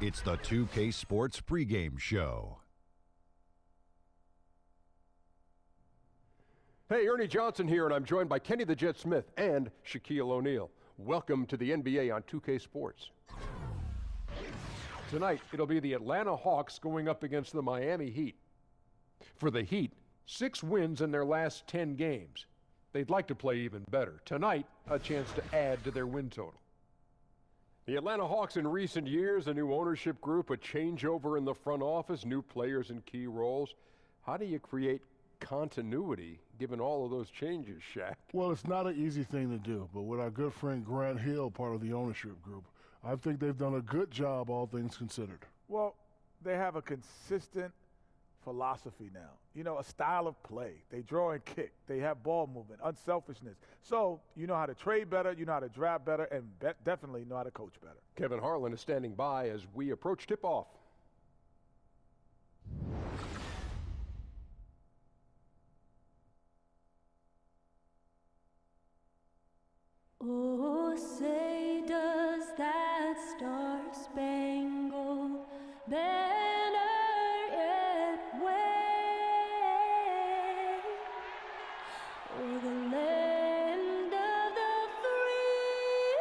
It's the 2K Sports pregame show. Hey, Ernie Johnson here, and I'm joined by Kenny the Jet Smith and Shaquille O'Neal. Welcome to the NBA on 2K Sports. Tonight, it'll be the Atlanta Hawks going up against the Miami Heat. For the Heat, 6 wins in their last 10 games. They'd like to play even better. Tonight, a chance to add to their win total. The Atlanta Hawks in recent years, a new ownership group, a changeover in the front office, new players in key roles. How do you create continuity given all of those changes, Shaq? Well, it's not an easy thing to do, but with our good friend Grant Hill, part of the ownership group, I think they've done a good job, all things considered. Well, they have a consistent philosophy now. You know, a style of play. They draw and kick. They have ball movement, unselfishness. So you know how to trade better, you know how to draft better, and definitely know how to coach better. Kevin Harlan is standing by as we approach tip-off. Oh, say does that star-spangled banner yet wave o'er the land of the free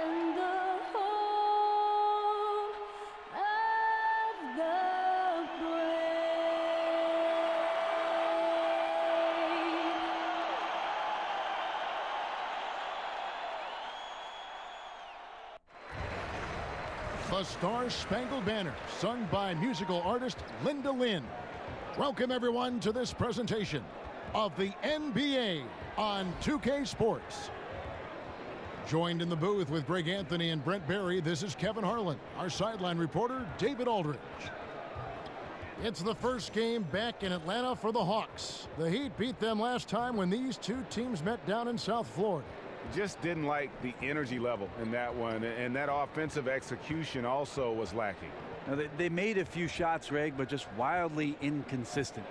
and the home of the The Star-Spangled Banner, sung by musical artist Linda Lynn. Welcome, everyone, to this presentation of the NBA on 2K Sports. Joined in the booth with Greg Anthony and Brent Barry, this is Kevin Harlan. Our sideline reporter, David Aldridge. It's the first game back in Atlanta for the Hawks. The Heat beat them last time when these two teams met down in South Florida. Just didn't like the energy level in that one, and that offensive execution also was lacking. Now, they made a few shots, Greg, but just wildly inconsistent.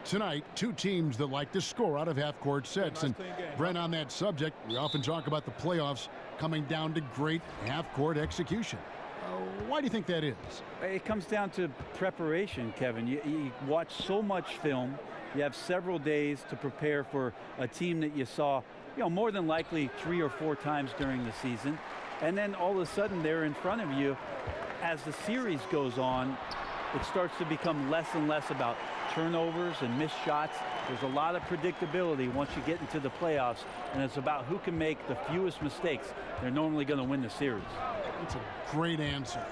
Tonight, two teams that like to score out of half-court sets. And Brent, on that subject, we often talk about the playoffs coming down to great half-court execution. Why do you think that is? It comes down to preparation, Kevin. You watch so much film. You have several days to prepare for a team that you saw, more than likely 3 or 4 times during the season. And then all of a sudden they're in front of you. As the series goes on, it starts to become less and less about turnovers and missed shots. There's a lot of predictability once you get into the playoffs, and it's about who can make the fewest mistakes. They're normally going to win the series. That's a great answer.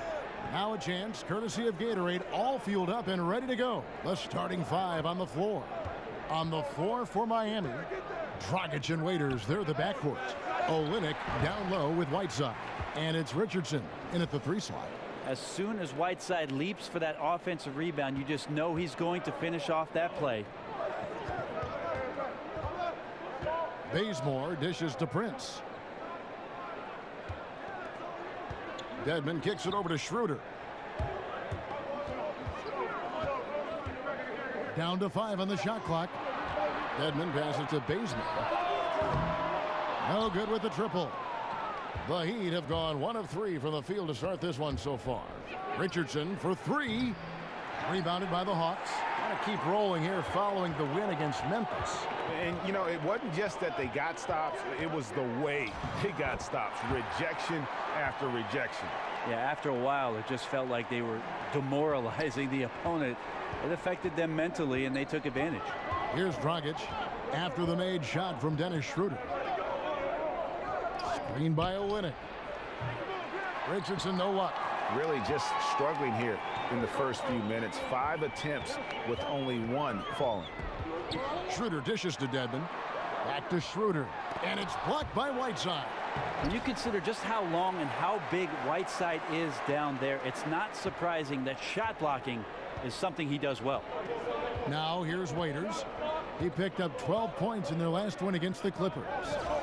Now a chance, courtesy of Gatorade, all fueled up and ready to go. The starting 5 on the floor. On the floor for Miami, Dragic and Waiters, they're the backcourt. Olynyk down low with Whiteside. And it's Richardson in at the 3 slot. As soon as Whiteside leaps for that offensive rebound, you just know he's going to finish off that play. Bazemore dishes to Prince. Dedmon kicks it over to Schroeder. Down to 5 on the shot clock. Dedmon passes to Bazemore. No good with the triple. The Heat have gone 1 of 3 from the field to start this one so far. Richardson for 3. Rebounded by the Hawks. Want to keep rolling here following the win against Memphis. And, it wasn't just that they got stops. It was the way they got stops. Rejection after rejection. Yeah, after a while, it just felt like they were demoralizing the opponent. It affected them mentally, and they took advantage. Here's Dragic after the made shot from Dennis Schroeder. Screen by Olynyk. Richardson, no luck. Really just struggling here in the first few minutes. 5 attempts with only 1 falling. Schroeder dishes to Dedmon. Back to Schroeder. And it's blocked by Whiteside. When you consider just how long and how big Whiteside is down there, it's not surprising that shot blocking is something he does well. Now here's Waiters. He picked up 12 points in their last win against the Clippers.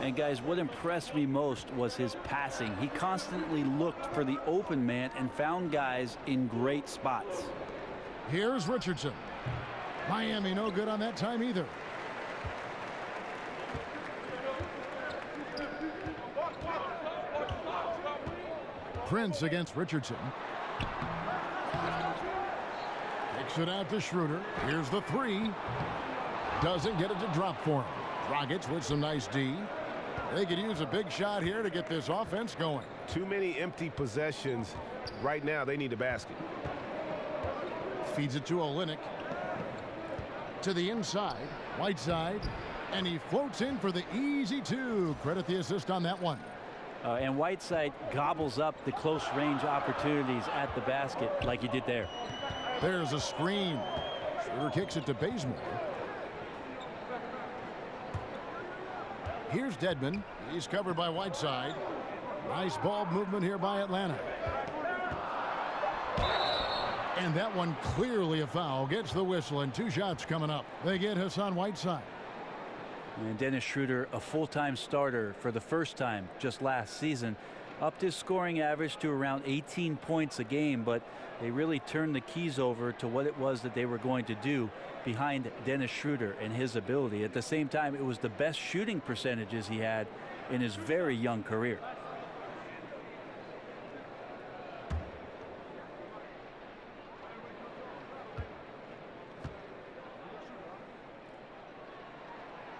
And guys, what impressed me most was his passing. He constantly looked for the open man and found guys in great spots. Here's Richardson. Miami no good on that time either. Prince against Richardson. Kicks it out to Schroeder. Here's the three. Doesn't get it to drop for him. Dragic with some nice D. They could use a big shot here to get this offense going. Too many empty possessions. Right now, they need a basket. Feeds it to Olynyk. To the inside. Whiteside. And he floats in for the easy two. Credit the assist on that one. And Whiteside gobbles up the close range opportunities at the basket like he did there. There's a screen. Schroeder kicks it to Bazemore. Here's Dedmon. He's covered by Whiteside. Nice ball movement here by Atlanta. And that one clearly a foul. Gets the whistle and 2 shots coming up. They get Hassan Whiteside. And Dennis Schroeder, a full-time starter for the first time just last season, upped his scoring average to around 18 points a game, but they really turned the keys over to what it was that they were going to do behind Dennis Schroeder and his ability. At the same time, it was the best shooting percentages he had in his very young career.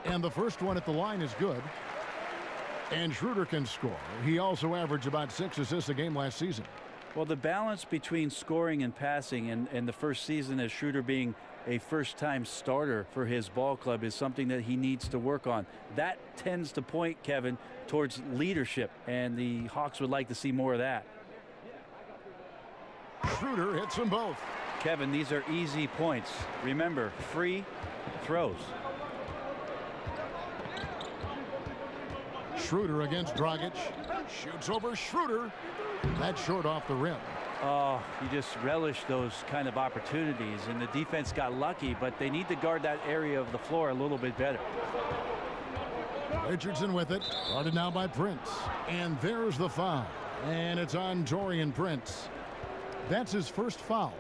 And the first one at the line is good. And Schroeder can score. He also averaged about 6 assists a game last season. Well, the balance between scoring and passing and the first season as Schroeder being a first-time starter for his ball club is something that he needs to work on. That tends to point, Kevin, towards leadership, and the Hawks would like to see more of that. Schroeder hits them both. Kevin, these are easy points. Remember, free throws. Schroeder against Dragic. Shoots over Schroeder. That's short off the rim. Oh, you just relish those kind of opportunities, and the defense got lucky, but they need to guard that area of the floor a little bit better. Richardson with it. Guarded now by Prince. And there's the foul. And it's on Taurean Prince. That's his first foul.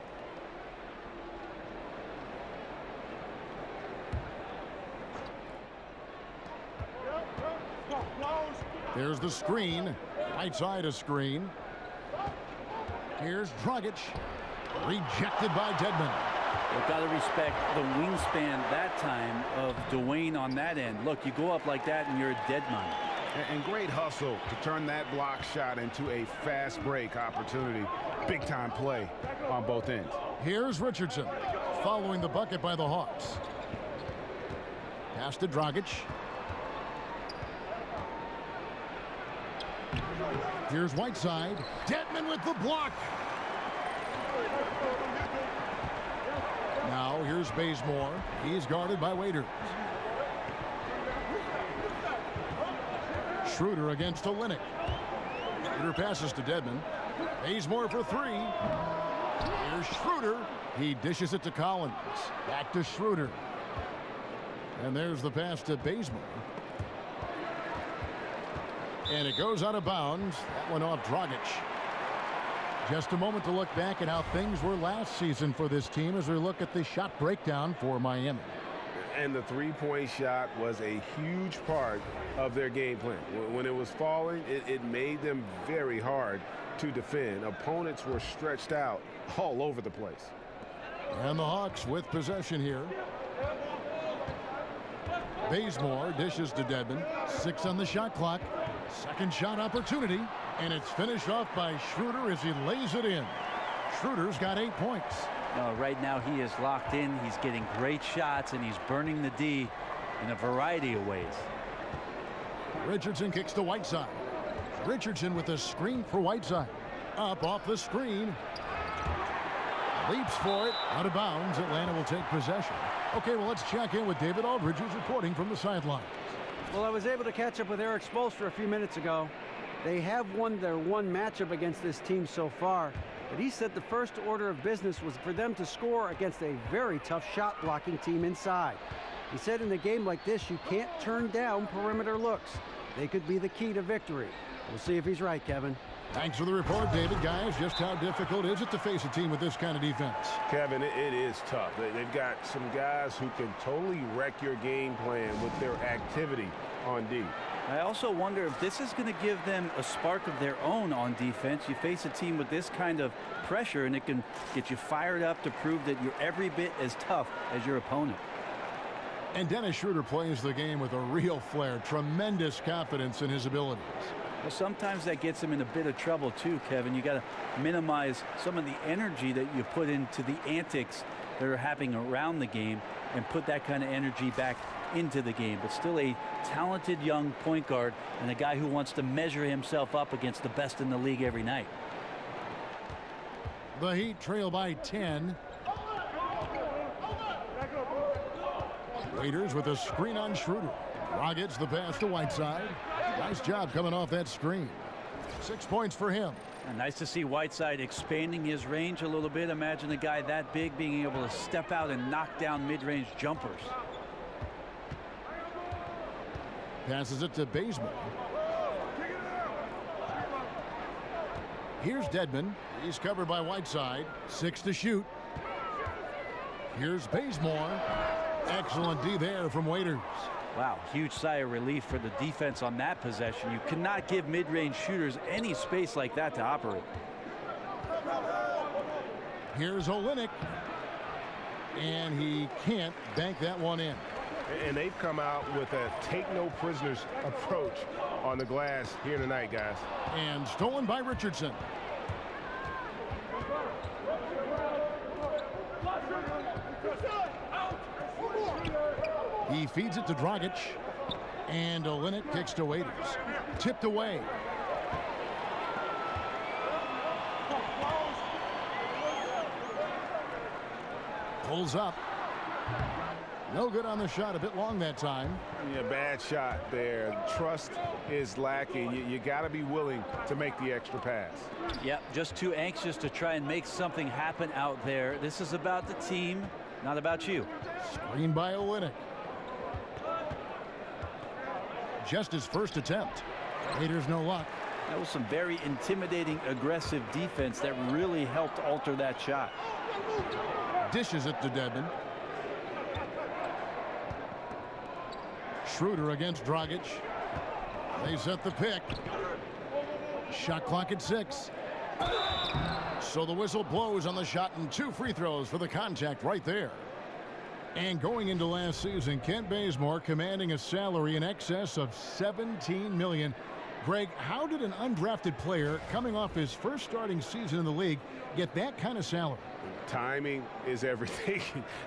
There's the screen. Right side a screen. Here's Dragic. Rejected by Dedmon. You've got to respect the wingspan that time of Dwayne on that end. Look, you go up like that and you're a dead man. And great hustle to turn that block shot into a fast break opportunity. Big time play on both ends. Here's Richardson following the bucket by the Hawks. Pass to Dragic. Here's Whiteside. Dedmon with the block. Now here's Bazemore. He's guarded by Waiters. Schroeder against Olynyk. Schroeder passes to Dedmon. Bazemore for three. Here's Schroeder. He dishes it to Collins. Back to Schroeder. And there's the pass to Bazemore. And it goes out of bounds. That went off Dragic. Just a moment to look back at how things were last season for this team as we look at the shot breakdown for Miami. And the three-point shot was a huge part of their game plan. When it was falling, it made them very hard to defend. Opponents were stretched out all over the place. And the Hawks with possession here. Bazemore dishes to Dedmon. 6 on the shot clock. Second shot opportunity. And it's finished off by Schroeder as he lays it in. Schroeder's got 8 points. Right now he is locked in. He's getting great shots and he's burning the D in a variety of ways. Richardson kicks to Whiteside. Richardson with a screen for Whiteside. Up off the screen. Leaps for it. Out of bounds. Atlanta will take possession. Okay, well, let's check in with David Aldridge, who's reporting from the sidelines. Well, I was able to catch up with Eric Spoelstra a few minutes ago. They have won their one matchup against this team so far, but he said the first order of business was for them to score against a very tough shot blocking team inside. He said in a game like this, you can't turn down perimeter looks. They could be the key to victory. We'll see if he's right, Kevin. Thanks for the report, David. Guys, just how difficult is it to face a team with this kind of defense? Kevin, it is tough. They've got some guys who can totally wreck your game plan with their activity on D. I also wonder if this is going to give them a spark of their own on defense. You face a team with this kind of pressure, and it can get you fired up to prove that you're every bit as tough as your opponent. And Dennis Schroeder plays the game with a real flair, tremendous confidence in his abilities. Well, sometimes that gets him in a bit of trouble too, Kevin. You got to minimize some of the energy that you put into the antics that are happening around the game and put that kind of energy back into the game. But still a talented young point guard and a guy who wants to measure himself up against the best in the league every night. The Heat trail by 10. Raiders with a screen on Schroeder. Rockets the pass to Whiteside. Nice job coming off that screen. 6 points for him. And nice to see Whiteside expanding his range a little bit. Imagine a guy that big being able to step out and knock down mid-range jumpers. Passes it to Bazemore. Here's Dedmon. He's covered by Whiteside. 6 to shoot. Here's Bazemore. Excellent D there from Waiters. Wow, huge sigh of relief for the defense on that possession. You cannot give mid-range shooters any space like that to operate. Here's Olynyk. And he can't bank that one in. And they've come out with a take-no-prisoners approach on the glass here tonight, guys. And stolen by Richardson. He feeds it to Dragic. And Olynyk kicks to Waiters. Tipped away. Pulls up. No good on the shot. A bit long that time. Yeah, bad shot there. Trust is lacking. You got to be willing to make the extra pass. Yep, just too anxious to try and make something happen out there. This is about the team, not about you. Screen by Olynyk. Just his first attempt. Raiders no luck. That was some very intimidating, aggressive defense that really helped alter that shot. Dishes it to Dedmon. Schroeder against Dragic. They set the pick. Shot clock at 6. So the whistle blows on the shot and 2 free throws for the contact right there. And going into last season, Kent Bazemore commanding a salary in excess of $17 million. Greg, how did an undrafted player coming off his first starting season in the league get that kind of salary? Timing is everything.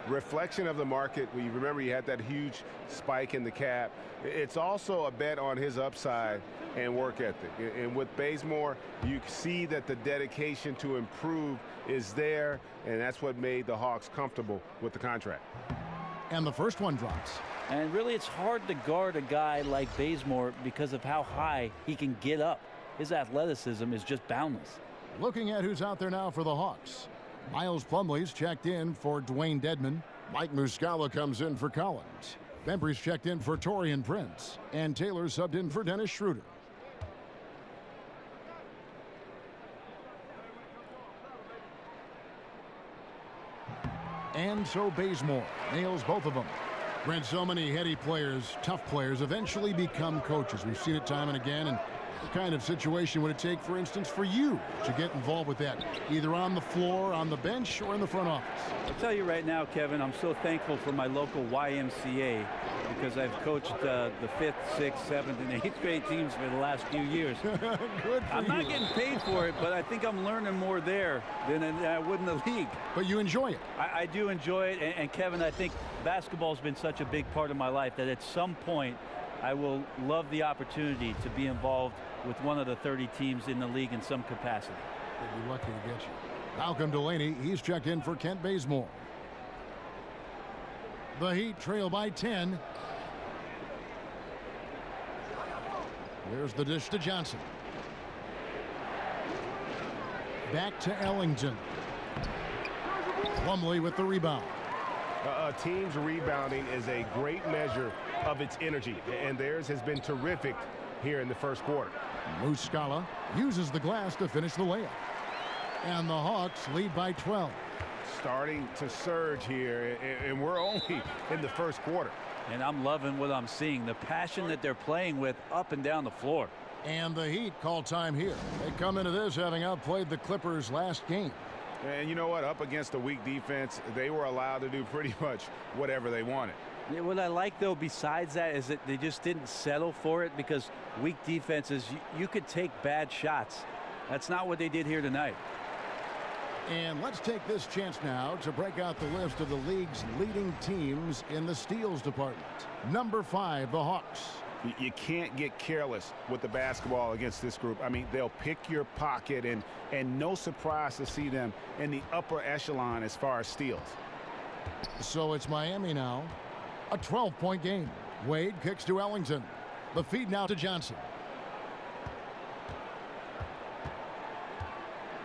Reflection of the market. We remember he had that huge spike in the cap. It's also a bet on his upside and work ethic. And with Bazemore, you see that the dedication to improve is there, and that's what made the Hawks comfortable with the contract. And the first one drops. And really, it's hard to guard a guy like Bazemore because of how high he can get up. His athleticism is just boundless. Looking at who's out there now for the Hawks. Miles Plumlee's checked in for Dwayne Dedmon. Mike Muscala comes in for Collins. Bembry's checked in for Taurean Prince. And Taylor subbed in for Dennis Schroeder. And so Bazemore nails both of them. Brent, so many heady players, tough players, eventually become coaches. We've seen it time and again. And what kind of situation would it take, for instance, for you to get involved with that, either on the floor, on the bench, or in the front office? I'll tell you right now, Kevin, I'm so thankful for my local YMCA because I've coached the 5th, 6th, 7th, and 8th grade teams for the last few years. Good for I'm not getting paid for it, but I think I'm learning more there than I would in the league. But you enjoy it. I do enjoy it, and Kevin, I think basketball's been such a big part of my life that at some point I will love the opportunity to be involved with one of the 30 teams in the league in some capacity. They'd be lucky to get you. Malcolm Delaney, he's checked in for Kent Bazemore. The Heat trail by 10. There's the dish to Johnson. Back to Ellington. Plumlee with the rebound. A team's rebounding is a great measure of its energy, and theirs has been terrific here in the first quarter. Muscala uses the glass to finish the layup. And the Hawks lead by 12. Starting to surge here, and we're only in the first quarter. And I'm loving what I'm seeing, the passion that they're playing with up and down the floor. And the Heat call time here. They come into this having outplayed the Clippers last game. And you know what? Up against a weak defense, they were allowed to do pretty much whatever they wanted. Yeah, what I like, though, besides that, is that they just didn't settle for it, because weak defenses, you could take bad shots. That's not what they did here tonight. And let's take this chance now to break out the list of the league's leading teams in the steals department. Number 5, the Hawks. You can't get careless with the basketball against this group. I mean, they'll pick your pocket, and no surprise to see them in the upper echelon as far as steals. So it's Miami now. A 12-point game. Wade kicks to Ellington. The feed now to Johnson.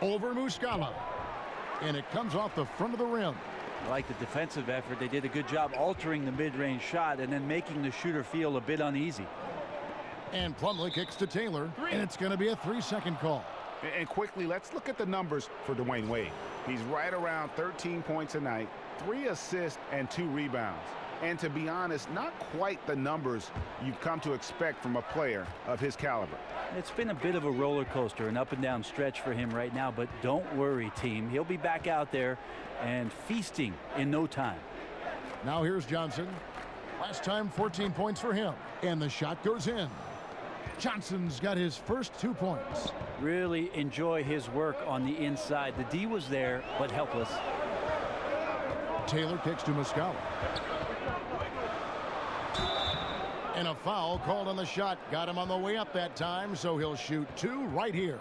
Over Muscala. And it comes off the front of the rim. I like the defensive effort. They did a good job altering the mid-range shot and then making the shooter feel a bit uneasy. And Plumlee kicks to Taylor, and it's going to be a 3-second call. And quickly, let's look at the numbers for Dwayne Wade. He's right around 13 points a night, 3 assists, and 2 rebounds. And to be honest, not quite the numbers you've come to expect from a player of his caliber. It's been a bit of a roller coaster, an up and down stretch for him right now, but don't worry, team. He'll be back out there and feasting in no time. Now here's Johnson. Last time 14 points for him, and the shot goes in. Johnson's got his first 2 points. Really enjoy his work on the inside. The D was there, but helpless. Taylor kicks to Muscala. And a foul called on the shot. Got him on the way up that time, so he'll shoot 2 right here.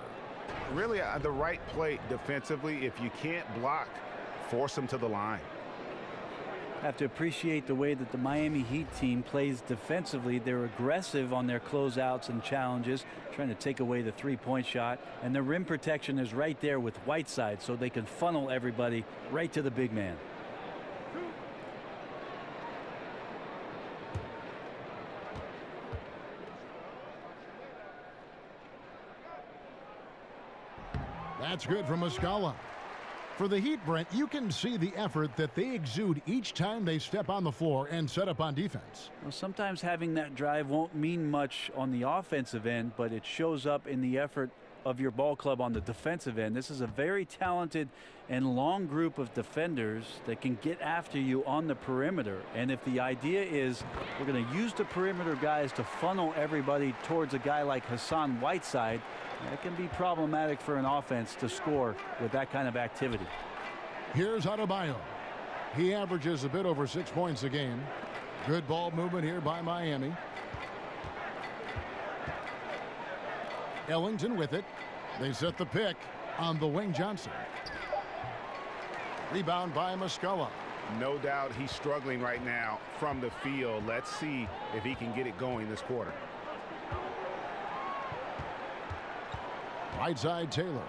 Really the right play defensively. If you can't block, force him to the line. Have to appreciate the way that the Miami Heat team plays defensively. They're aggressive on their closeouts and challenges, trying to take away the three-point shot. And the rim protection is right there with Whiteside, so they can funnel everybody right to the big man. That's good from Muscala. For the Heat, Brent, you can see the effort that they exude each time they step on the floor and set up on defense. Well, sometimes having that drive won't mean much on the offensive end, but it shows up in the effort of your ball club on the defensive end. This is a very talented and long group of defenders that can get after you on the perimeter. And if the idea is we're going to use the perimeter guys to funnel everybody towards a guy like Hassan Whiteside, that can be problematic for an offense to score with that kind of activity. Here's Adebayo. He averages a bit over 6 points a game. Good ball movement here by Miami. Ellington with it. They set the pick on the wing. Johnson. Rebound by Muscala. No doubt he's struggling right now from the field. Let's see if he can get it going this quarter. Right side Taylor.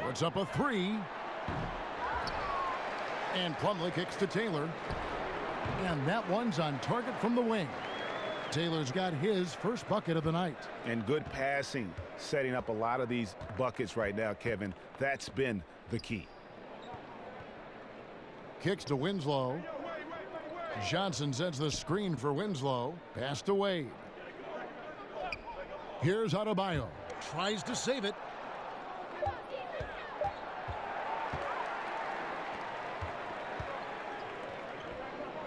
Puts up a 3. And Plumlee kicks to Taylor. And that one's on target from the wing. Taylor's got his first bucket of the night. And good passing, setting up a lot of these buckets right now, Kevin. That's been the key. Kicks to Winslow. Johnson sends the screen for Winslow. Pass to Wade. Here's Adebayo. Tries to save it.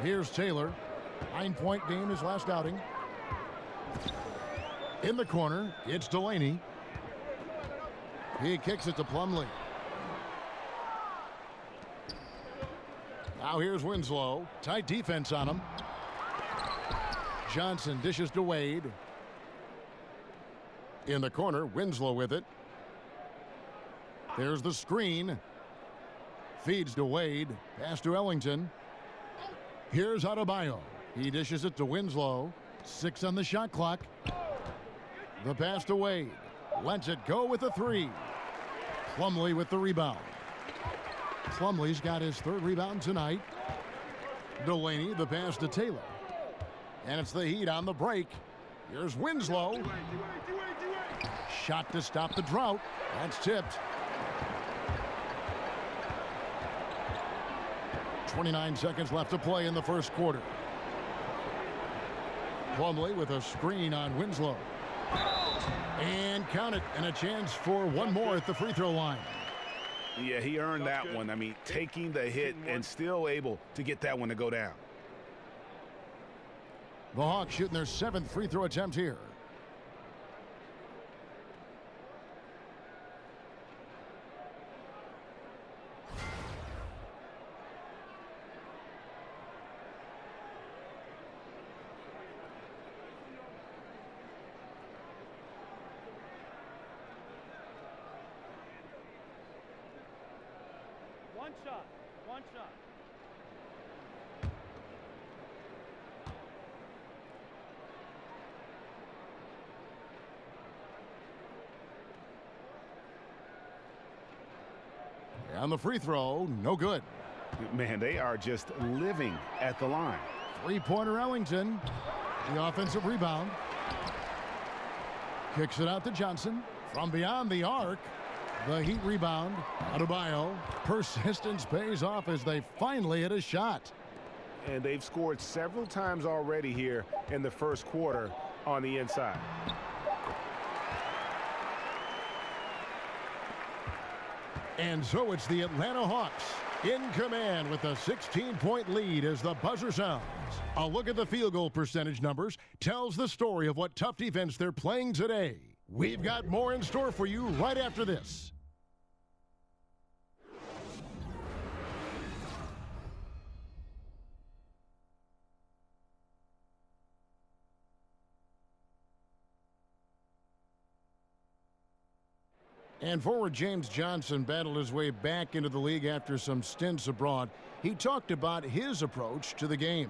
Here's Taylor. 9-point game his last outing. In the corner, it's Delaney. He kicks it to Plumlee. Now here's Winslow. Tight defense on him. Johnson dishes to Wade. In the corner, Winslow with it. There's the screen. Feeds to Wade. Pass to Ellington. Here's Adebayo. He dishes it to Winslow. 6 on the shot clock. The pass to Wade. Lets it go with a 3. Plumlee with the rebound. Plumlee's got his 3rd rebound tonight. Delaney, the pass to Taylor. And it's the Heat on the break. Here's Winslow. Shot to stop the drought. That's tipped. 29 seconds left to play in the first quarter. Plumlee with a screen on Winslow. And count it, and a chance for one more at the free throw line. Yeah, he earned that one. I mean, taking the hit and still able to get that one to go down. The Hawks shooting their 7th free throw attempt here. One shot. And the free throw, no good. Man, they are just living at the line. 3-pointer Ellington. The offensive rebound. Kicks it out to Johnson. From beyond the arc. The Heat rebound. Adebayo. Persistence pays off as they finally hit a shot. And they've scored several times already here in the first quarter on the inside. And so it's the Atlanta Hawks in command with a 16-point lead as the buzzer sounds. A look at the field goal percentage numbers tells the story of what tough defense they're playing today. We've got more in store for you right after this. And forward James Johnson battled his way back into the league after some stints abroad. He talked about his approach to the game.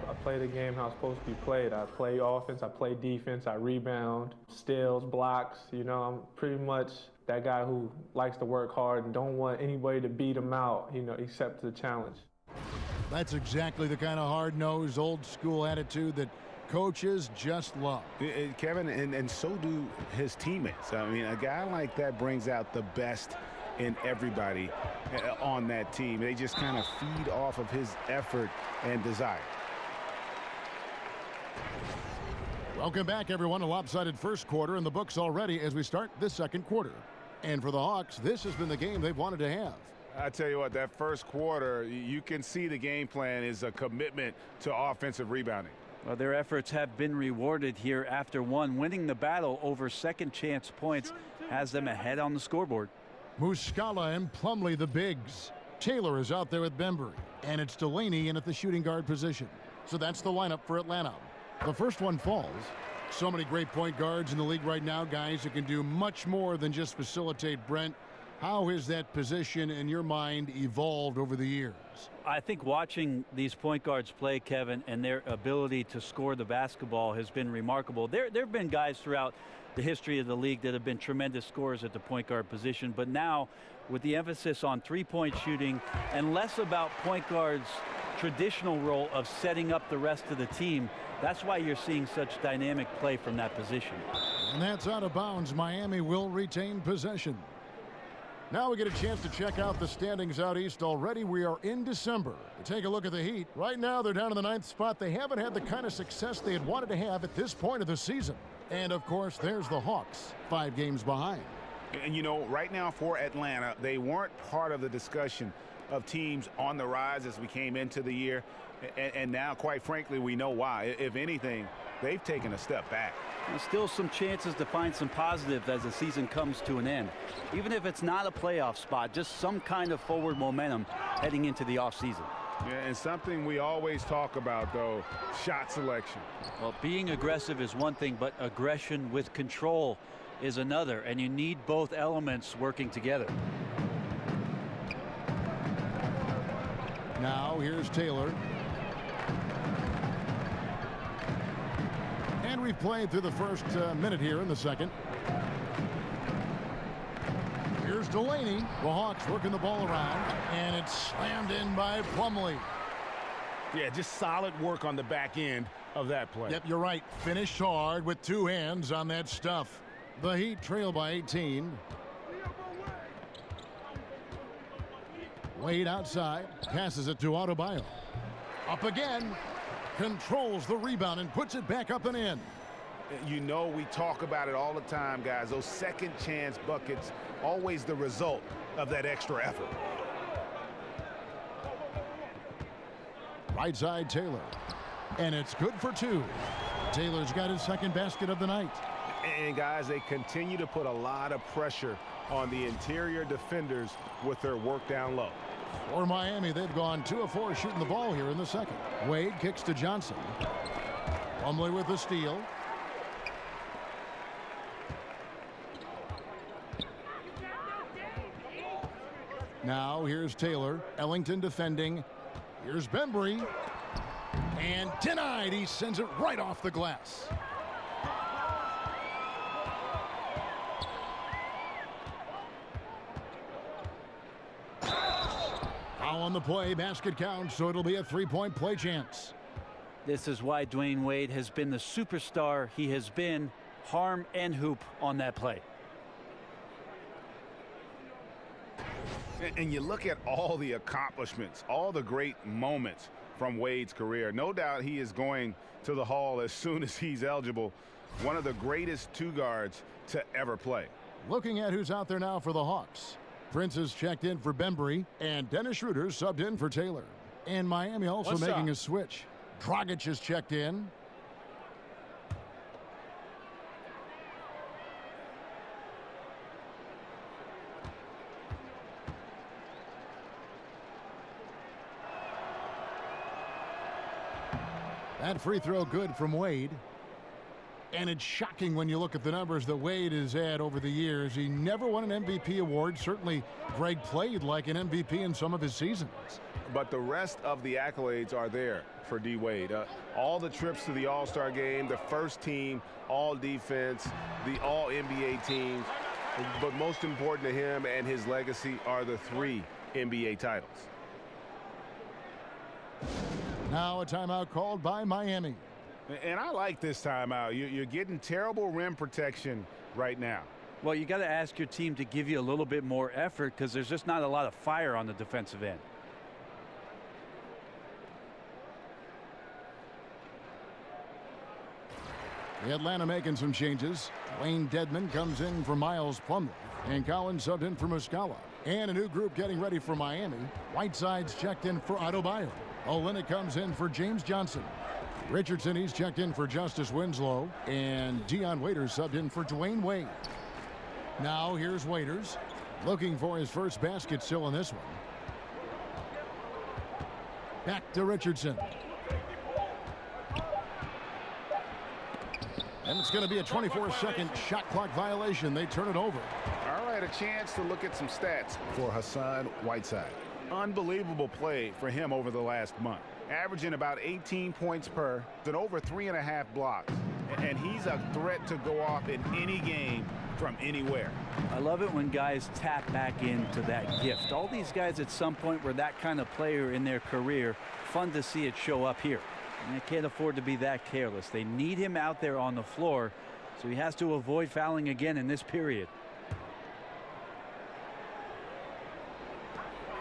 I play the game how it's supposed to be played. I play offense, I play defense, I rebound, steals, blocks. You know, I'm pretty much that guy who likes to work hard and don't want anybody to beat him out, you know, except the challenge. That's exactly the kind of hard-nosed, old-school attitude that coaches just love. Kevin, and so do his teammates. I mean, a guy like that brings out the best in everybody on that team. They just kind of feed off of his effort and desire. Welcome back, everyone. A lopsided first quarter in the books already as we start this second quarter. And for the Hawks, this has been the game they've wanted to have. I tell you what, that first quarter, you can see the game plan is a commitment to offensive rebounding. Well, their efforts have been rewarded here after one. Winning the battle over second chance points has them ahead on the scoreboard. Muscala and Plumlee the bigs. Taylor is out there with Bembry. And it's Delaney in at the shooting guard position. So that's the lineup for Atlanta. The first one falls. So many great point guards in the league right now, guys, who can do much more than just facilitate. Brent, how has that position in your mind evolved over the years? I think watching these point guards play, Kevin, and their ability to score the basketball has been remarkable. There have been guys throughout the history of the league that have been tremendous scorers at the point guard position, but now with the emphasis on three-point shooting and less about point guards' traditional role of setting up the rest of the team, that's why you're seeing such dynamic play from that position. And that's out of bounds. Miami will retain possession. Now we get a chance to check out the standings out east. Already we are in December. Take a look at the Heat. Right now they're down in the 9th spot. They haven't had the kind of success they had wanted to have at this point of the season. And of course there's the Hawks, 5 games behind. And you know, right now for Atlanta, they weren't part of the discussion of teams on the rise as we came into the year. And now, quite frankly, we know why. If anything, they've taken a step back. There's still some chances to find some positives as the season comes to an end. Even if it's not a playoff spot, just some kind of forward momentum heading into the offseason. Yeah, and something we always talk about, though, shot selection. Well, being aggressive is one thing, but aggression with control is another, and you need both elements working together. Now here's Taylor. we've played through the first minute here in the second. Here's Delaney. The Hawks working the ball around, and it's slammed in by Plumlee. Yeah, just solid work on the back end of that play. Yep, you're right. Finished hard with two hands on that stuff. The Heat trail by 18. Wade outside. Passes it to Adebayo. Up again. Controls the rebound and puts it back up and in. You know, we talk about it all the time, guys. Those second chance buckets, always the result of that extra effort. Right side, Taylor. And it's good for two. Taylor's got his second basket of the night. And, guys, they continue to put a lot of pressure on the interior defenders with their work down low. For Miami, they've gone 2 of 4 shooting the ball here in the second. Wade kicks to Johnson. Plumlee with the steal. Now here's Taylor. Ellington defending. Here's Bembry. And denied. He sends it right off the glass. Foul on the play. Basket counts, so it'll be a three-point play chance. This is why Dwayne Wade has been the superstar he has been. Harm and hoop on that play. And you look at all the accomplishments, all the great moments from Wade's career. No doubt he is going to the Hall as soon as he's eligible. One of the greatest two guards to ever play. Looking at who's out there now for the Hawks. Prince has checked in for Bembry, and Dennis Schroeder subbed in for Taylor. And Miami also making a switch. Dragic has checked in. That free throw good from Wade. And it's shocking when you look at the numbers that Wade has had over the years. He never won an MVP award. Certainly, Greg played like an MVP in some of his seasons. But the rest of the accolades are there for D. Wade. All the trips to the All-Star game, the first team, all defense, the all-NBA teams. But most important to him and his legacy are the 3 NBA titles. Now a timeout called by Miami. And I like this timeout. You're getting terrible rim protection right now. Well, you got to ask your team to give you a little bit more effort because there's just not a lot of fire on the defensive end. The Atlanta making some changes. Wayne Dedman comes in for Miles Plumlee. And Collins subbed in for Muscala. And a new group getting ready for Miami. Whiteside's checked in for Adebayo. Olynyk comes in for James Johnson. Richardson, he's checked in for Justice Winslow. And Dion Waiters subbed in for Dwayne Wade. Now here's Waiters. Looking for his first basket still in this one. Back to Richardson. And it's going to be a 24-second shot clock violation. They turn it over. All right, a chance to look at some stats for Hassan Whiteside. Unbelievable play for him over the last month. Averaging about 18 points per, and over 3.5 blocks. And he's a threat to go off in any game from anywhere. I love it when guys tap back into that gift. All these guys at some point were that kind of player in their career. Fun to see it show up here. And they can't afford to be that careless. They need him out there on the floor, so he has to avoid fouling again in this period.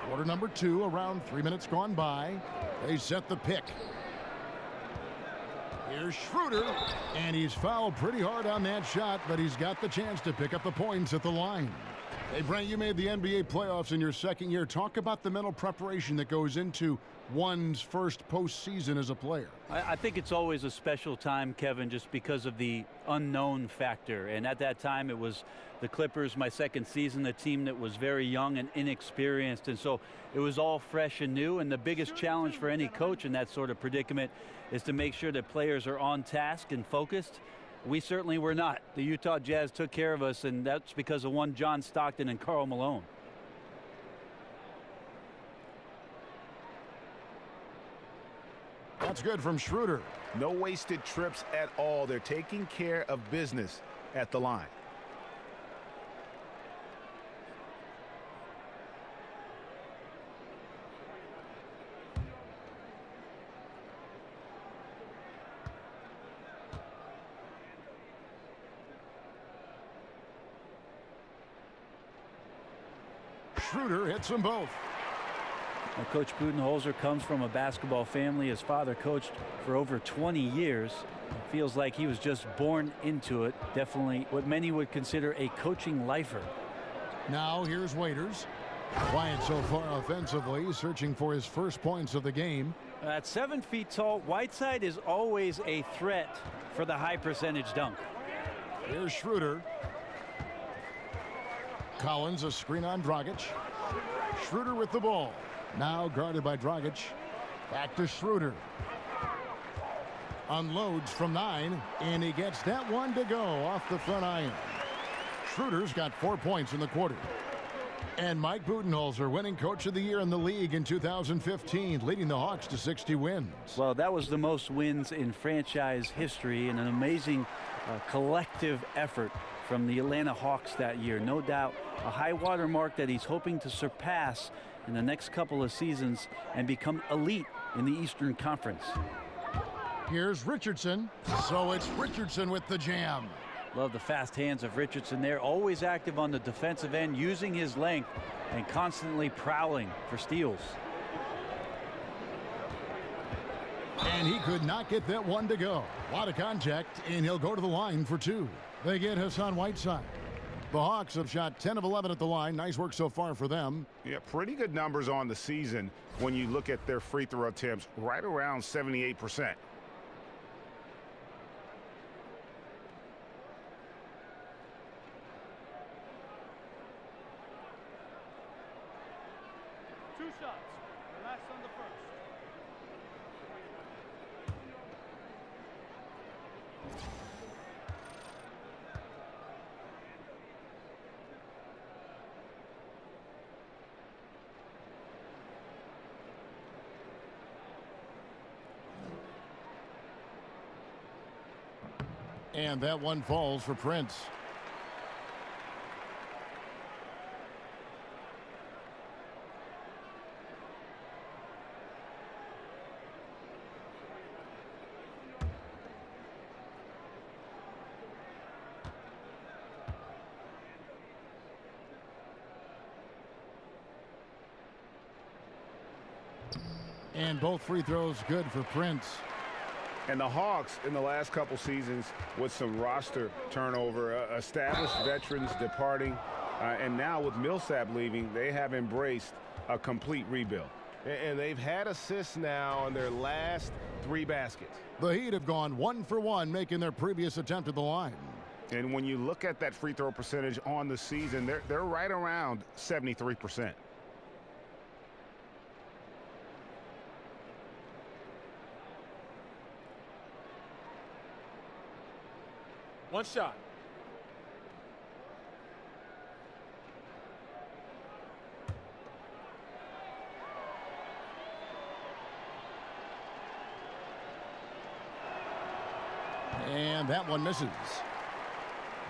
Quarter number 2, around 3 minutes gone by. They set the pick. Here's Schroeder, and he's fouled pretty hard on that shot, but he's got the chance to pick up the points at the line. Hey, Brent, you made the NBA playoffs in your second year. Talk about the mental preparation that goes into one's first postseason as a player. I think it's always a special time, Kevin, just because of the unknown factor. And at that time, it was the Clippers, my second season, a team that was very young and inexperienced. And so it was all fresh and new. And the biggest challenge for any coach in that sort of predicament is to make sure that players are on task and focused. We certainly were not. The Utah Jazz took care of us, and that's because of one John Stockton and Karl Malone. That's good from Schroeder. No wasted trips at all. They're taking care of business at the line. Schroeder hits them both. Now, Coach Budenholzer comes from a basketball family. His father coached for over 20 years. It feels like he was just born into it. Definitely what many would consider a coaching lifer. Now here's Waiters. Quiet so far offensively, searching for his first points of the game. At 7 feet tall, Whiteside is always a threat for the high percentage dunk. Here's Schroeder. Collins, a screen on Dragic. Schroeder with the ball. Now guarded by Dragic. Back to Schroeder. Unloads from 9, and he gets that one to go off the front iron. Schroeder's got 4 points in the quarter. And Mike Budenholzer, winning Coach of the Year in the league in 2015, leading the Hawks to 60 wins. Well, that was the most wins in franchise history, and an amazing collective effort from the Atlanta Hawks that year. No doubt a high water mark that he's hoping to surpass in the next couple of seasons and become elite in the Eastern Conference. Here's Richardson. So it's Richardson with the jam. Love the fast hands of Richardson there. Always active on the defensive end, using his length and constantly prowling for steals. And he could not get that one to go. A lot of contact, and he'll go to the line for 2. They get Hassan Whiteside. The Hawks have shot 10 of 11 at the line. Nice work so far for them. Yeah, pretty good numbers on the season when you look at their free throw attempts, right around 78%. And that one falls for Prince. And both free throws good for Prince. And the Hawks in the last couple seasons with some roster turnover, established veterans departing, and now with Millsap leaving, they have embraced a complete rebuild. And they've had assists now on their last 3 baskets. The Heat have gone 1 for 1, making their previous attempt at the line. And when you look at that free throw percentage on the season, they're right around 73%. One shot. And that one misses.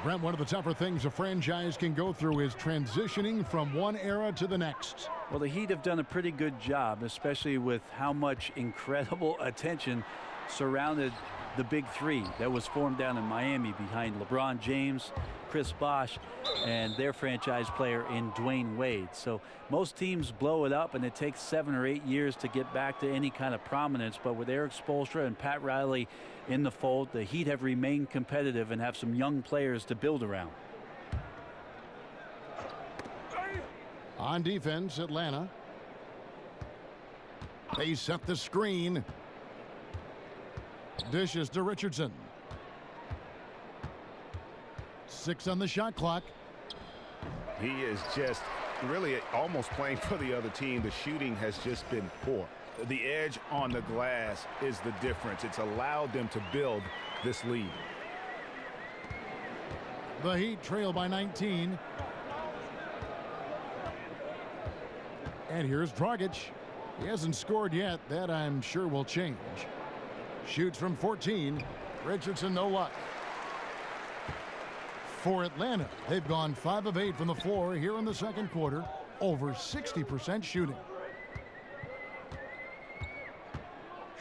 Brent, one of the tougher things a franchise can go through is transitioning from one era to the next. Well, the Heat have done a pretty good job, especially with how much incredible attention surrounded the big 3 that was formed down in Miami behind LeBron James, Chris Bosh, and their franchise player in Dwayne Wade. So most teams blow it up, and it takes 7 or 8 years to get back to any kind of prominence. But with Eric Spoelstra and Pat Riley in the fold, the Heat have remained competitive and have some young players to build around. On defense, Atlanta. They set the screen. Dishes to Richardson. 6 on the shot clock. He is just really almost playing for the other team. The shooting has just been poor. The edge on the glass is the difference. It's allowed them to build this lead. The Heat trail by 19. And here's Dragic. He hasn't scored yet. That I'm sure will change. Shoots from 14. Richardson, no luck. For Atlanta, they've gone 5 of 8 from the floor here in the second quarter. Over 60% shooting.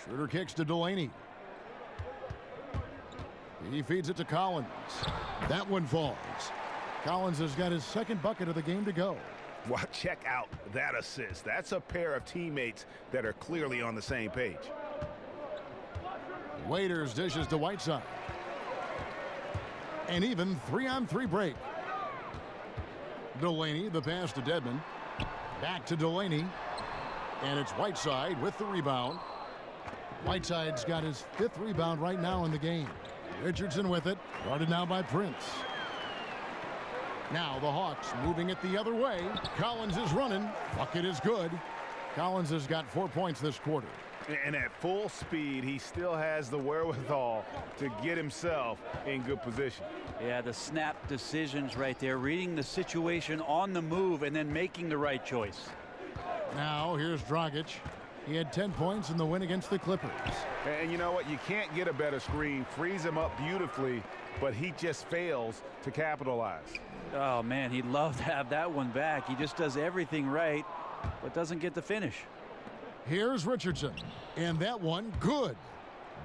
Schroeder kicks to Delaney. He feeds it to Collins. That one falls. Collins has got his second bucket of the game to go. Well, check out that assist. That's a pair of teammates that are clearly on the same page. Waiters dishes to Whiteside. An even 3-on-3 break. Delaney, the pass to Dedmon. Back to Delaney. And it's Whiteside with the rebound. Whiteside's got his 5th rebound right now in the game. Richardson with it. Guarded now by Prince. Now the Hawks moving it the other way. Collins is running. Bucket is good. Collins has got 4 points this quarter. And at full speed, he still has the wherewithal to get himself in good position. Yeah, the snap decisions right there, reading the situation on the move and then making the right choice. Now here's Dragic. He had 10 points in the win against the Clippers. And you know what? You can't get a better screen. Frees him up beautifully, but he just fails to capitalize. Oh, man, he'd love to have that one back. He just does everything right, but doesn't get the finish. Here's Richardson, and that one good.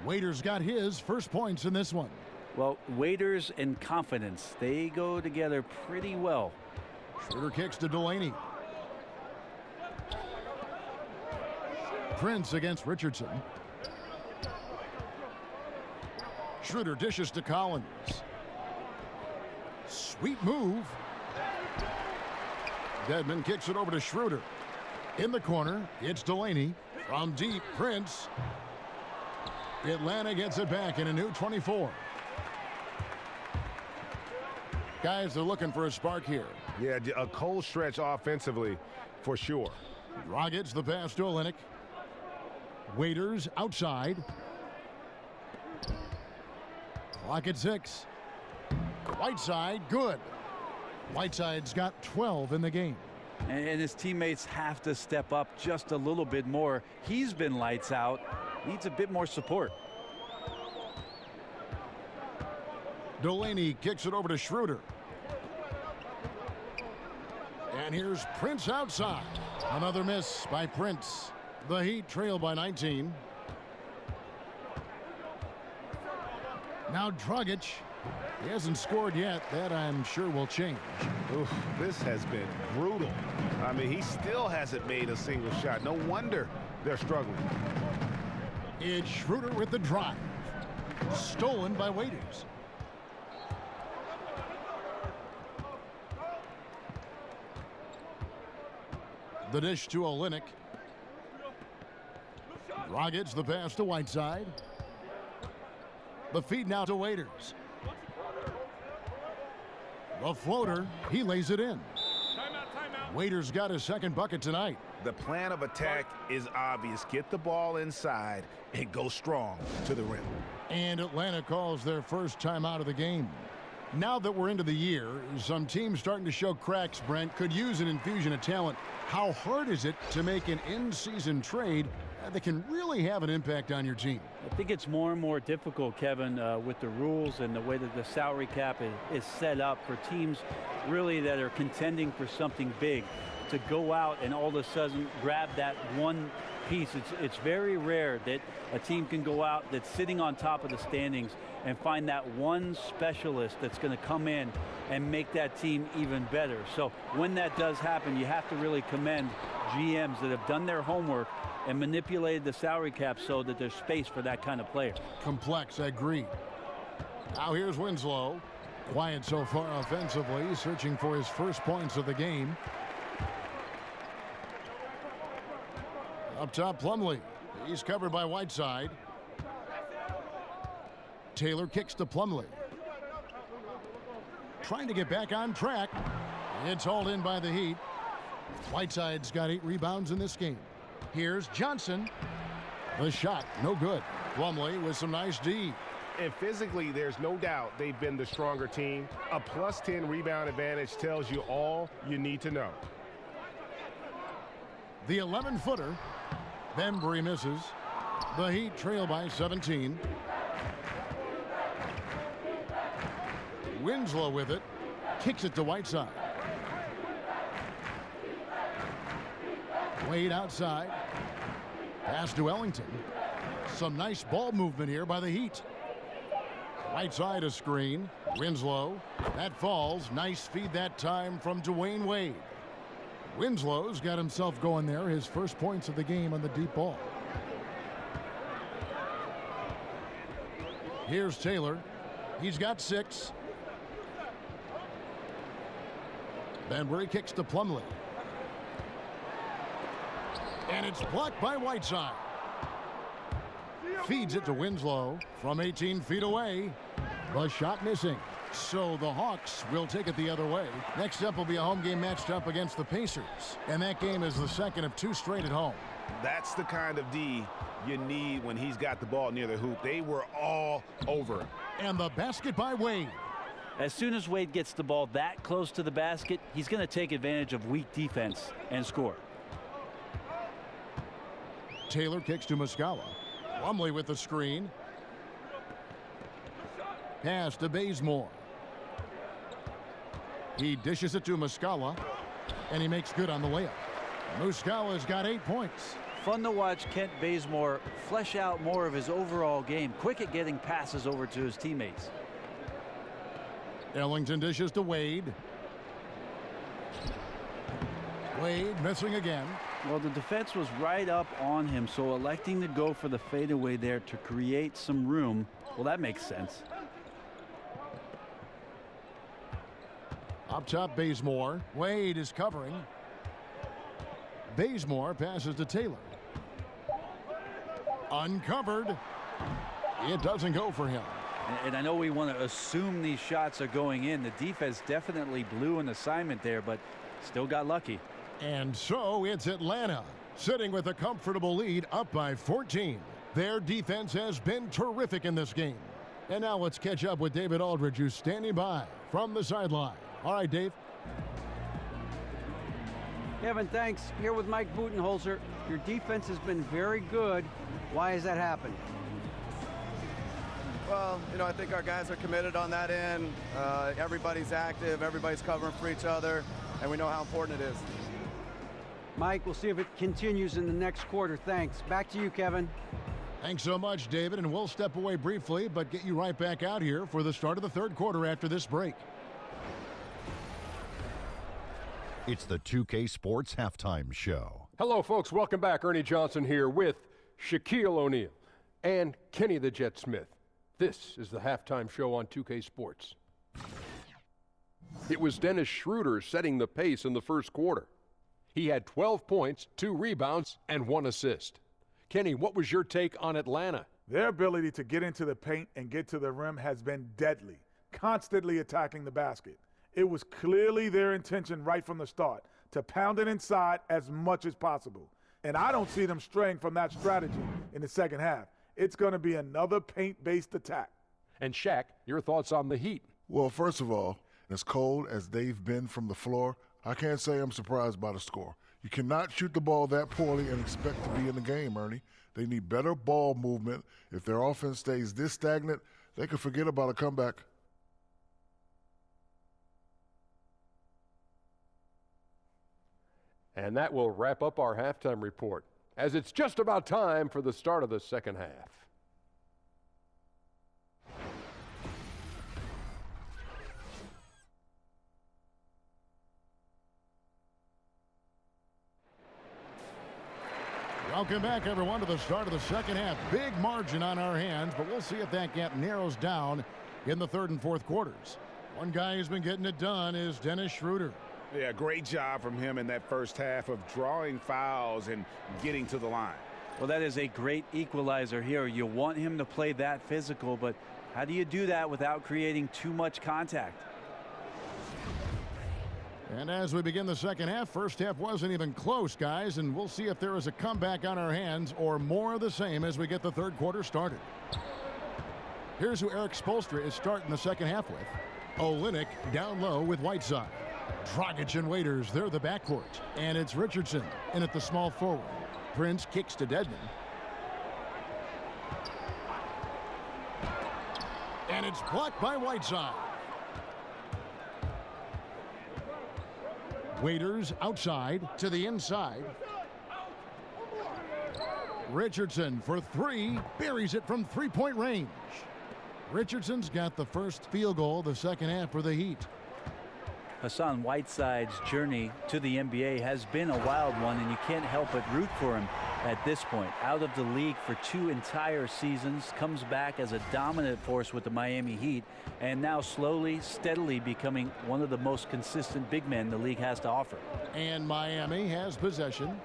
Waiters got his first points in this one. Well, Waiters and confidence, they go together pretty well. Schroeder kicks to Delaney. Prince against Richardson. Schroeder dishes to Collins. Sweet move. Dedmon kicks it over to Schroeder. In the corner, it's Delaney. From deep, Prince. Atlanta gets it back in a new 24. Guys, they're looking for a spark here. Yeah, a cold stretch offensively for sure. Dragic the pass to Olynyk. Waiters outside. Clock at 6. Whiteside, good. Whiteside's got 12 in the game. And his teammates have to step up just a little bit more. He's been lights out. Needs a bit more support. Delaney kicks it over to Schroeder. And here's Prince outside. Another miss by Prince. The Heat trail by 19. Now Dragic. He hasn't scored yet. That I'm sure will change. Oof, this has been brutal. I mean, he still hasn't made a single shot. No wonder they're struggling. It's Schroeder with the drive. Stolen by Waiters. The dish to Olynyk. Dragic the pass to Whiteside. The feed now to Waiters. The floater, he lays it in. Waiters got his second bucket tonight. The plan of attack is obvious. Get the ball inside and go strong to the rim. And Atlanta calls their first timeout of the game. Now that we're into the year, some teams starting to show cracks, Brent, could use an infusion of talent. How hard is it to make an in-season trade that can really have an impact on your team? I think it's more and more difficult, Kevin, with the rules and the way that the salary cap is set up for teams really that are contending for something big to go out and all of a sudden grab that one piece. It's very rare that a team can go out that's sitting on top of the standings and find that one specialist that's going to come in and make that team even better. So when that does happen, you have to really commend GMs that have done their homework and manipulated the salary cap so that there's space for that kind of player. Complex, I agree. Now here's Winslow. Quiet so far offensively, searching for his first points of the game. Up top, Plumlee. He's covered by Whiteside. Taylor kicks to Plumlee. Trying to get back on track. It's hauled in by the Heat. Whiteside's got 8 rebounds in this game. Here's Johnson. The shot, no good. Plumlee with some nice D. And physically, there's no doubt they've been the stronger team. A +10 rebound advantage tells you all you need to know. The 11-footer. Bembry misses. The Heat trail by 17. Winslow with it. Kicks it to Whiteside. Wade outside. Pass to Ellington. Some nice ball movement here by the Heat. Whiteside a screen. Winslow. That falls. Nice feed that time from Dwayne Wade. Winslow's got himself going there. His first points of the game on the deep ball. Here's Taylor. He's got 6. Banbury kicks to Plumlee. And it's blocked by Whiteside. Feeds it to Winslow from 18 feet away. The shot missing. So the Hawks will take it the other way. Next up will be a home game matched up against the Pacers. And that game is the second of 2 straight at home. That's the kind of D you need when he's got the ball near the hoop. They were all over him. And the basket by Wade. As soon as Wade gets the ball that close to the basket, he's going to take advantage of weak defense and score. Taylor kicks to Muscala. Plumlee with the screen. Pass to Bazemore. He dishes it to Muscala, and he makes good on the layup. Muscala's got 8 points. Fun to watch Kent Bazemore flesh out more of his overall game. Quick at getting passes over to his teammates. Ellington dishes to Wade. Wade missing again. Well, the defense was right up on him, so electing to go for the fadeaway there to create some room, well, that makes sense. Up top, Bazemore. Wade is covering. Bazemore passes to Taylor. Uncovered. It doesn't go for him. And I know we want to assume these shots are going in. The defense definitely blew an assignment there, but still got lucky. And so it's Atlanta sitting with a comfortable lead, up by 14. Their defense has been terrific in this game. And now let's catch up with David Aldridge, who's standing by from the sideline. All right, Dave. Kevin, thanks. Here with Mike Budenholzer. Your defense has been very good. Why has that happened? Well, I think our guys are committed on that end. Everybody's active, everybody's covering for each other, and we know how important it is. Mike, we'll see if it continues in the next quarter. Thanks. Back to you, Kevin. Thanks so much, David, and we'll step away briefly, but get you right back out here for the start of the third quarter after this break. It's the 2K Sports Halftime Show. Hello, folks. Welcome back. Ernie Johnson here with Shaquille O'Neal and Kenny the Jet Smith. This is the halftime show on 2K Sports. It was Dennis Schroeder setting the pace in the first quarter. He had 12 points, 2 rebounds, and 1 assist. Kenny, what was your take on Atlanta? Their ability to get into the paint and get to the rim has been deadly, constantly attacking the basket. It was clearly their intention right from the start to pound it inside as much as possible. And I don't see them straying from that strategy in the second half. It's going to be another paint-based attack. And Shaq, your thoughts on the Heat? Well, first of all, as cold as they've been from the floor, I can't say I'm surprised by the score. You cannot shoot the ball that poorly and expect to be in the game, Ernie. They need better ball movement. If their offense stays this stagnant, they could forget about a comeback. And that will wrap up our halftime report, as it's just about time for the start of the second half. Welcome back, everyone, to the start of the second half. Big margin on our hands, but we'll see if that gap narrows down in the third and fourth quarters. One guy who's been getting it done is Dennis Schroeder. Yeah, great job from him in that first half of drawing fouls and getting to the line. Well, that is a great equalizer here. You want him to play that physical, but how do you do that without creating too much contact? And as we begin the second half, first half wasn't even close, guys, and we'll see if there is a comeback on our hands or more of the same as we get the third quarter started. Here's who Eric Spoelstra is starting the second half with. Olynyk down low with Whiteside. Dragic and Waiters, they're the backcourt. And it's Richardson in at the small forward. Prince kicks to Dedmon. And it's blocked by Whiteside. Waiters outside to the inside. Richardson for three, buries it from three-point range. Richardson's got the first field goal of the second half for the Heat. Hassan Whiteside's journey to the NBA has been a wild one, and you can't help but root for him at this point. Out of the league for 2 entire seasons, comes back as a dominant force with the Miami Heat, and now slowly, steadily becoming one of the most consistent big men the league has to offer. And Miami has possession,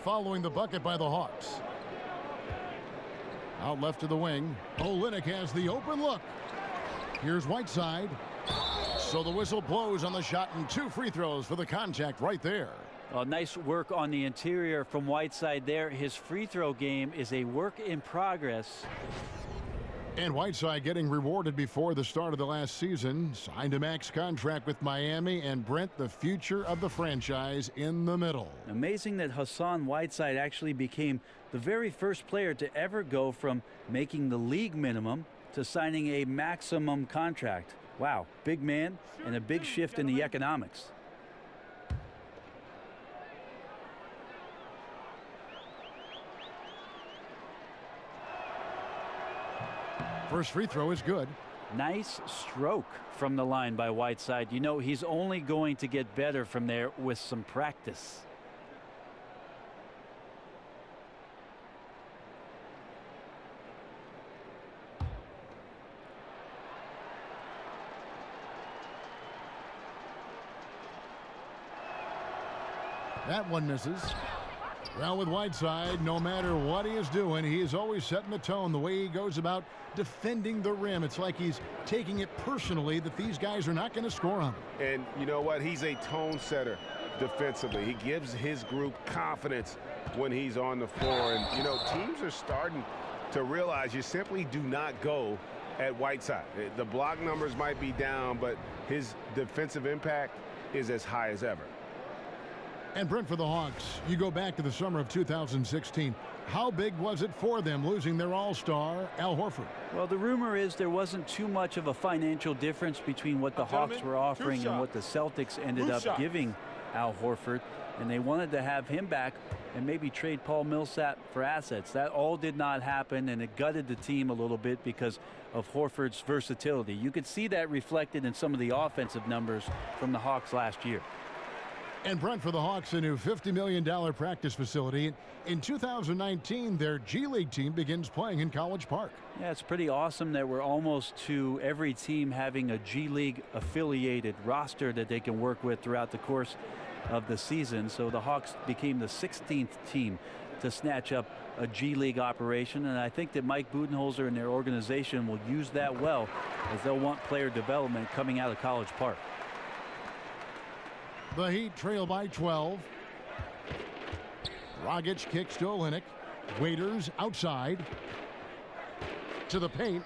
following the bucket by the Hawks. Out left to the wing, Olynyk has the open look. Here's Whiteside. So the whistle blows on the shot, and 2 free throws for the contact right there. Well, nice work on the interior from Whiteside there. His free throw game is a work in progress. And Whiteside getting rewarded before the start of the last season. Signed a max contract with Miami, and Brent, the future of the franchise, in the middle. Amazing that Hassan Whiteside actually became the very first player to ever go from making the league minimum to signing a maximum contract. Wow, big man and a big shift in the economics. First free throw is good. Nice stroke from the line by Whiteside. You know, he's only going to get better from there with some practice. That one misses. Well, with Whiteside, no matter what he is doing, he is always setting the tone. The way he goes about defending the rim, it's like he's taking it personally that these guys are not going to score on him. And you know what? He's a tone setter defensively. He gives his group confidence when he's on the floor. And, you know, teams are starting to realize you simply do not go at Whiteside. The block numbers might be down, but his defensive impact is as high as ever. And Brent, for the Hawks, you go back to the summer of 2016. How big was it for them losing their all-star, Al Horford? Well, the rumor is there wasn't too much of a financial difference between what the Hawks were offering and what the Celtics ended up giving Al Horford. And they wanted to have him back and maybe trade Paul Millsap for assets. That all did not happen, and it gutted the team a little bit because of Horford's versatility. You could see that reflected in some of the offensive numbers from the Hawks last year. And Brent, for the Hawks, a new $50 million practice facility. In 2019, their G League team begins playing in College Park. Yeah, it's pretty awesome that we're almost to every team having a G League affiliated roster that they can work with throughout the course of the season. So the Hawks became the 16th team to snatch up a G League operation, and I think that Mike Budenholzer and their organization will use that well, as they'll want player development coming out of College Park. The Heat trail by 12. Dragic kicks to Olynyk. Waiters outside to the paint.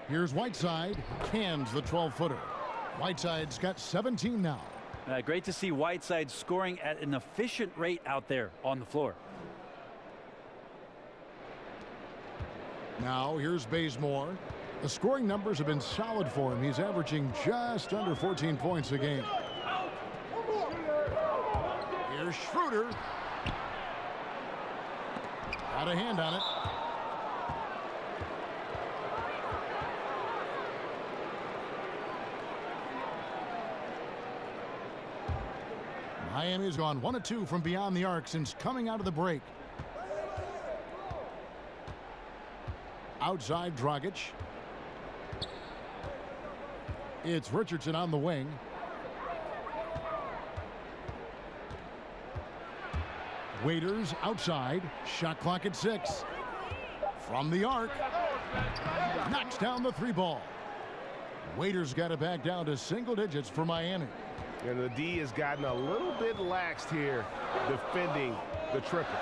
Here's Whiteside. Cans the 12-footer. Whiteside's got 17 now. Great to see Whiteside scoring at an efficient rate out there on the floor. Now here's Bazemore. The scoring numbers have been solid for him. He's averaging just under 14 points a game. Here's Schroeder. Got a hand on it. Miami's gone 1 of 2 from beyond the arc since coming out of the break. Outside Dragic. It's Richardson on the wing. Waiters outside. Shot clock at 6. From the arc. Knocks down the 3 ball. Waiters got it back down to single digits for Miami. And the D has gotten a little bit laxed here defending the triple.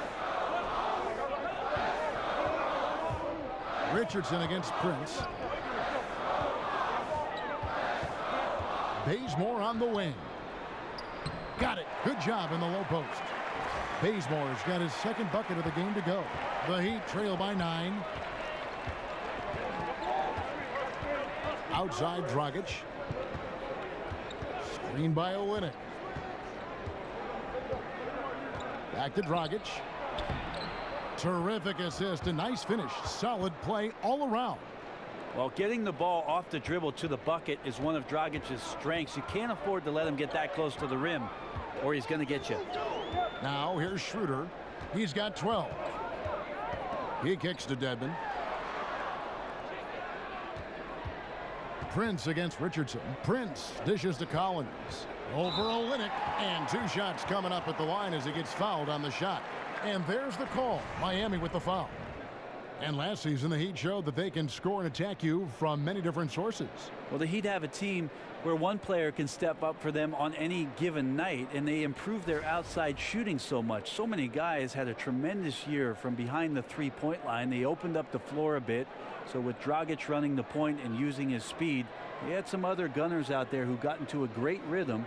Richardson against Prince. Bazemore on the wing. Got it. Good job in the low post. Bazemore's got his second bucket of the game to go. The Heat trail by 9. Outside Dragic. Screen by Olynyk. Back to Dragic. Terrific assist, a nice finish. Solid play all around. Well, getting the ball off the dribble to the bucket is one of Dragic's strengths. You can't afford to let him get that close to the rim, or he's going to get you. Now here's Schroeder. He's got 12. He kicks to Dedmon. Prince against Richardson. Prince dishes to Collins. Over Olynyk. And 2 shots coming up at the line as he gets fouled on the shot. And there's the call. Miami with the foul. And last season, the Heat showed that they can score and attack you from many different sources. Well, the Heat have a team where one player can step up for them on any given night, and they improve their outside shooting so much. So many guys had a tremendous year from behind the three-point line. They opened up the floor a bit. So with Dragic running the point and using his speed, they had some other gunners out there who got into a great rhythm.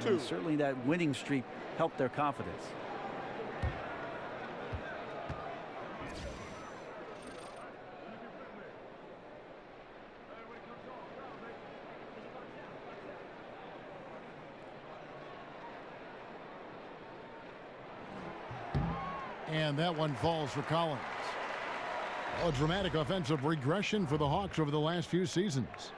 And certainly that winning streak helped their confidence. And that one falls for Collins. A dramatic offensive regression for the Hawks over the last few seasons.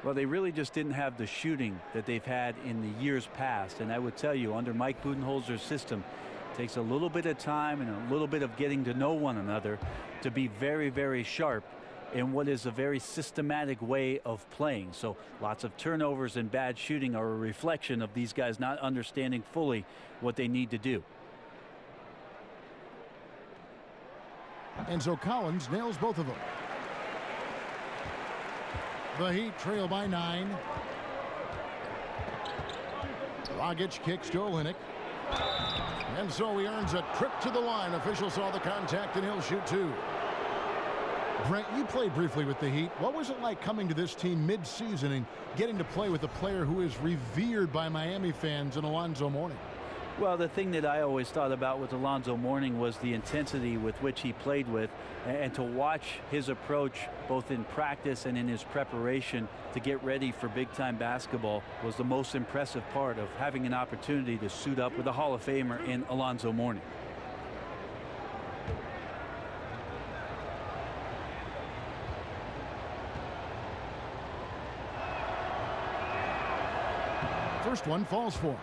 Well, they really just didn't have the shooting that they've had in the years past. And I would tell you, under Mike Budenholzer's system, it takes a little bit of time and a little bit of getting to know one another to be very, very sharp in what is a very systematic way of playing. So lots of turnovers and bad shooting are a reflection of these guys not understanding fully what they need to do. And so Collins nails both of them. The Heat trail by 9. Dragic kicks to Olynyk. And so he earns a trip to the line. Officials saw the contact and he'll shoot 2. Brent, you played briefly with the Heat. What was it like coming to this team mid-season and getting to play with a player who is revered by Miami fans in Alonzo Mourning? Well, the thing that I always thought about with Alonzo Mourning was the intensity with which he played with, and to watch his approach both in practice and in his preparation to get ready for big-time basketball was the most impressive part of having an opportunity to suit up with a Hall of Famer in Alonzo Mourning. First one falls for him.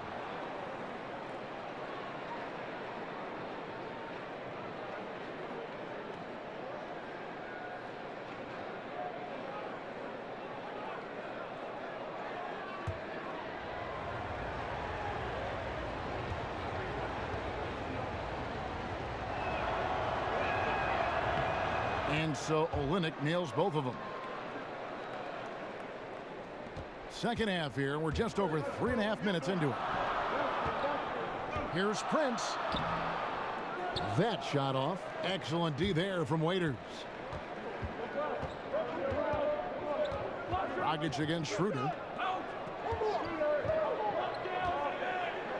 And so Olynyk nails both of them. Second half here. We're just over 3.5 minutes into it. Here's Prince. That shot off. Excellent D there from Waiters. Dragic against Schroeder.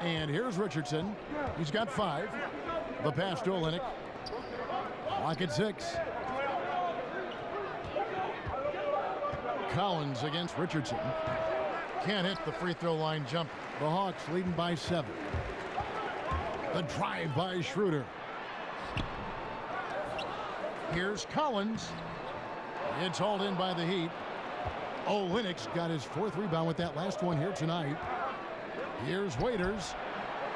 And here's Richardson. He's got 5. The pass to Olynyk. Clock at 6. Collins against Richardson. Can't hit the free throw line jump. The Hawks leading by 7. The drive by Schroeder. Here's Collins. It's hauled in by the Heat. Olynyk's got his 4th rebound with that last one here tonight. Here's Waiters.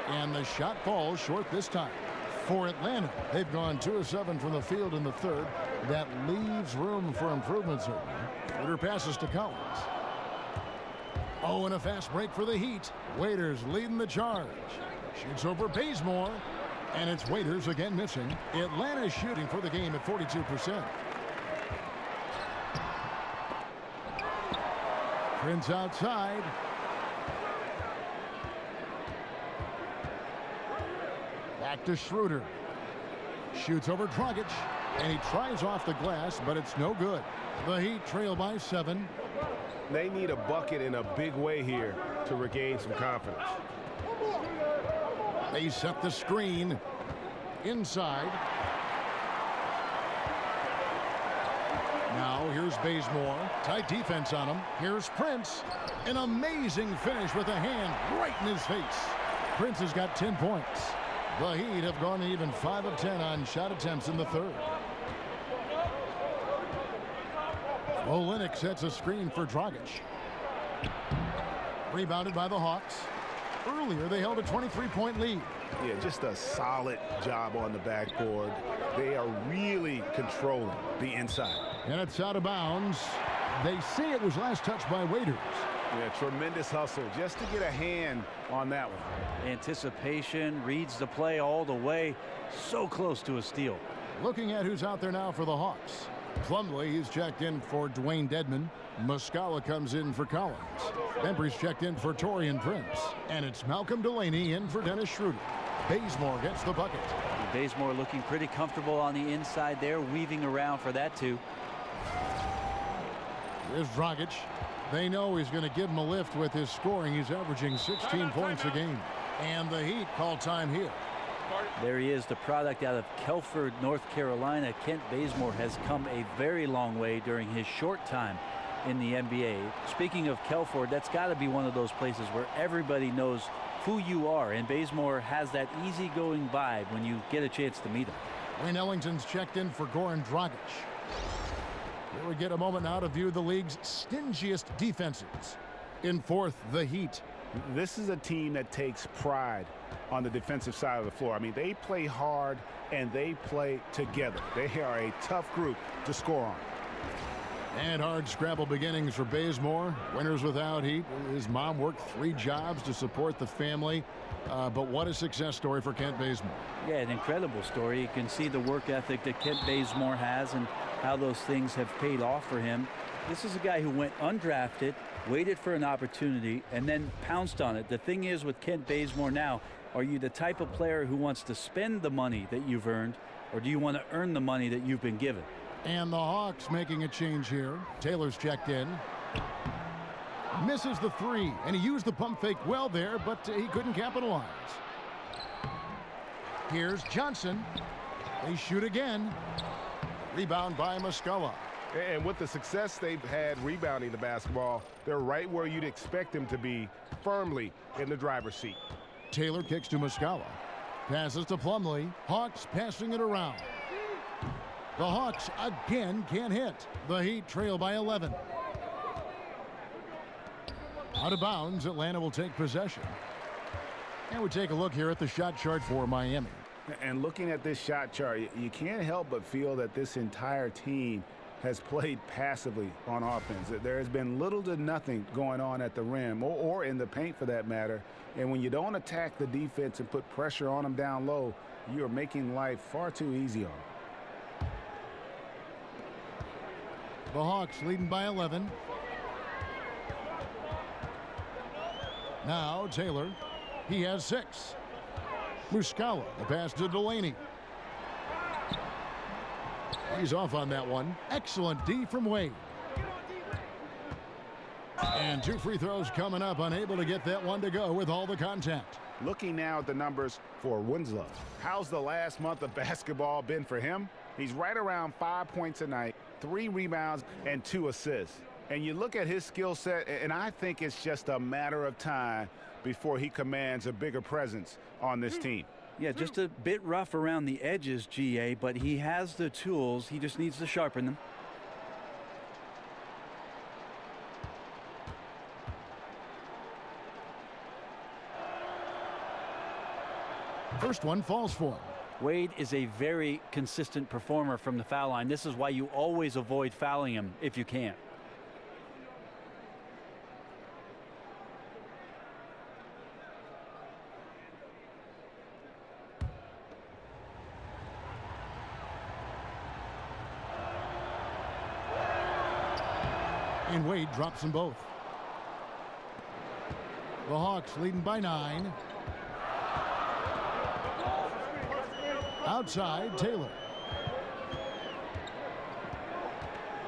And the shot falls short this time. For Atlanta, they've gone 2 of 7 from the field in the 3rd. That leaves room for improvement, certainly. Schroeder passes to Collins. Oh, and a fast break for the Heat. Waiters leading the charge. Shoots over Bazemore. And it's Waiters again missing. Atlanta shooting for the game at 42%. Prince outside. Back to Schroeder. Shoots over Dragic. And he tries off the glass, but it's no good. The Heat trail by 7. They need a bucket in a big way here to regain some confidence. They set the screen inside. Now here's Bazemore. Tight defense on him. Here's Prince. An amazing finish with a hand right in his face. Prince has got 10 points. The Heat have gone even 5 of 10 on shot attempts in the third. Olynyk sets a screen for Dragic. Rebounded by the Hawks. Earlier, they held a 23-point lead. Yeah, just a solid job on the backboard. They are really controlling the inside. And it's out of bounds. They say it was last touched by Waiters. Yeah, tremendous hustle just to get a hand on that one. Anticipation, reads the play all the way. So close to a steal. Looking at who's out there now for the Hawks. Plumlee, he's checked in for Dwayne Dedmon. Muscala comes in for Collins. Embry's checked in for Taurean Prince. And it's Malcolm Delaney in for Dennis Schroeder. Bazemore gets the bucket. Bazemore looking pretty comfortable on the inside there, weaving around for that too. Here's Dragic. They know he's going to give him a lift with his scoring. He's averaging 16 points a game. And the Heat call time here. There he is, the product out of Kelford, North Carolina. Kent Bazemore has come a very long way during his short time in the NBA. Speaking of Kelford, that's got to be one of those places where everybody knows who you are, and Bazemore has that easygoing vibe when you get a chance to meet him. Wayne Ellington's checked in for Goran Dragic. Here we get a moment now to view the league's stingiest defenses. In fourth, the Heat. This is a team that takes pride on the defensive side of the floor. I mean, they play hard and they play together. They are a tough group to score on. And hard scrabble beginnings for Bazemore. Winners without Heat. His mom worked 3 jobs to support the family. But what a success story for Kent Bazemore. Yeah, an incredible story. You can see the work ethic that Kent Bazemore has and how those things have paid off for him. This is a guy who went undrafted, waited for an opportunity, and then pounced on it. The thing is with Kent Bazemore now, are you the type of player who wants to spend the money that you've earned, or do you want to earn the money that you've been given? And the Hawks making a change here. Taylor's checked in. Misses the 3, and he used the pump fake well there, but he couldn't capitalize. Here's Johnson. They shoot again. Rebound by Muscala. And with the success they've had rebounding the basketball, they're right where you'd expect them to be, firmly in the driver's seat. Taylor kicks to Muscala. Passes to Plumlee. Hawks passing it around. The Hawks again can't hit. The Heat trail by 11. Out of bounds, Atlanta will take possession. And we take a look here at the shot chart for Miami. And looking at this shot chart, you can't help but feel that this entire team has played passively on offense. There has been little to nothing going on at the rim or in the paint for that matter. And when you don't attack the defense and put pressure on them down low, you are making life far too easy on them. The Hawks leading by 11. Now Taylor, he has 6. Muscala, the pass to Delaney. He's off on that one. Excellent D from Wade. And 2 free throws coming up, unable to get that one to go with all the contact. Looking now at the numbers for Winslow. How's the last month of basketball been for him? He's right around 5 points a night, 3 rebounds, and 2 assists. And you look at his skill set, and I think it's just a matter of time before he commands a bigger presence on this team. Yeah, just a bit rough around the edges, GA, but he has the tools. He just needs to sharpen them. First one falls for him. Wade is a very consistent performer from the foul line. This is why you always avoid fouling him if you can. And Wade drops them both. The Hawks leading by 9. Outside, Taylor.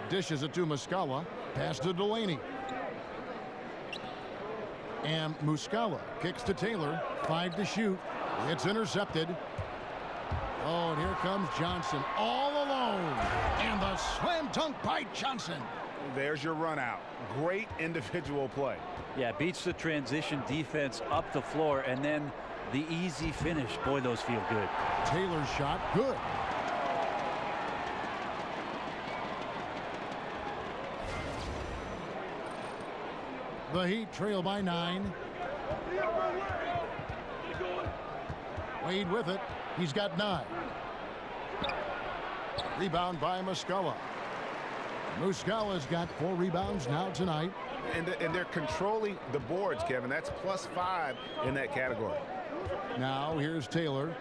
Dishes it to Muscala. Pass to Delaney. And Muscala kicks to Taylor. 5 to shoot. It's intercepted. Oh, and here comes Johnson all alone. And And the slam dunk by Johnson. There's your run out. Great individual play. Yeah, beats the transition defense up the floor, and then the easy finish. Boy, those feel good. Taylor's shot, good. The Heat trail by 9. Wade with it. He's got 9. Rebound by Muscala. Muscala's got 4 rebounds now tonight. And they're controlling the boards, Kevin. That's +5 in that category. Now here's Taylor.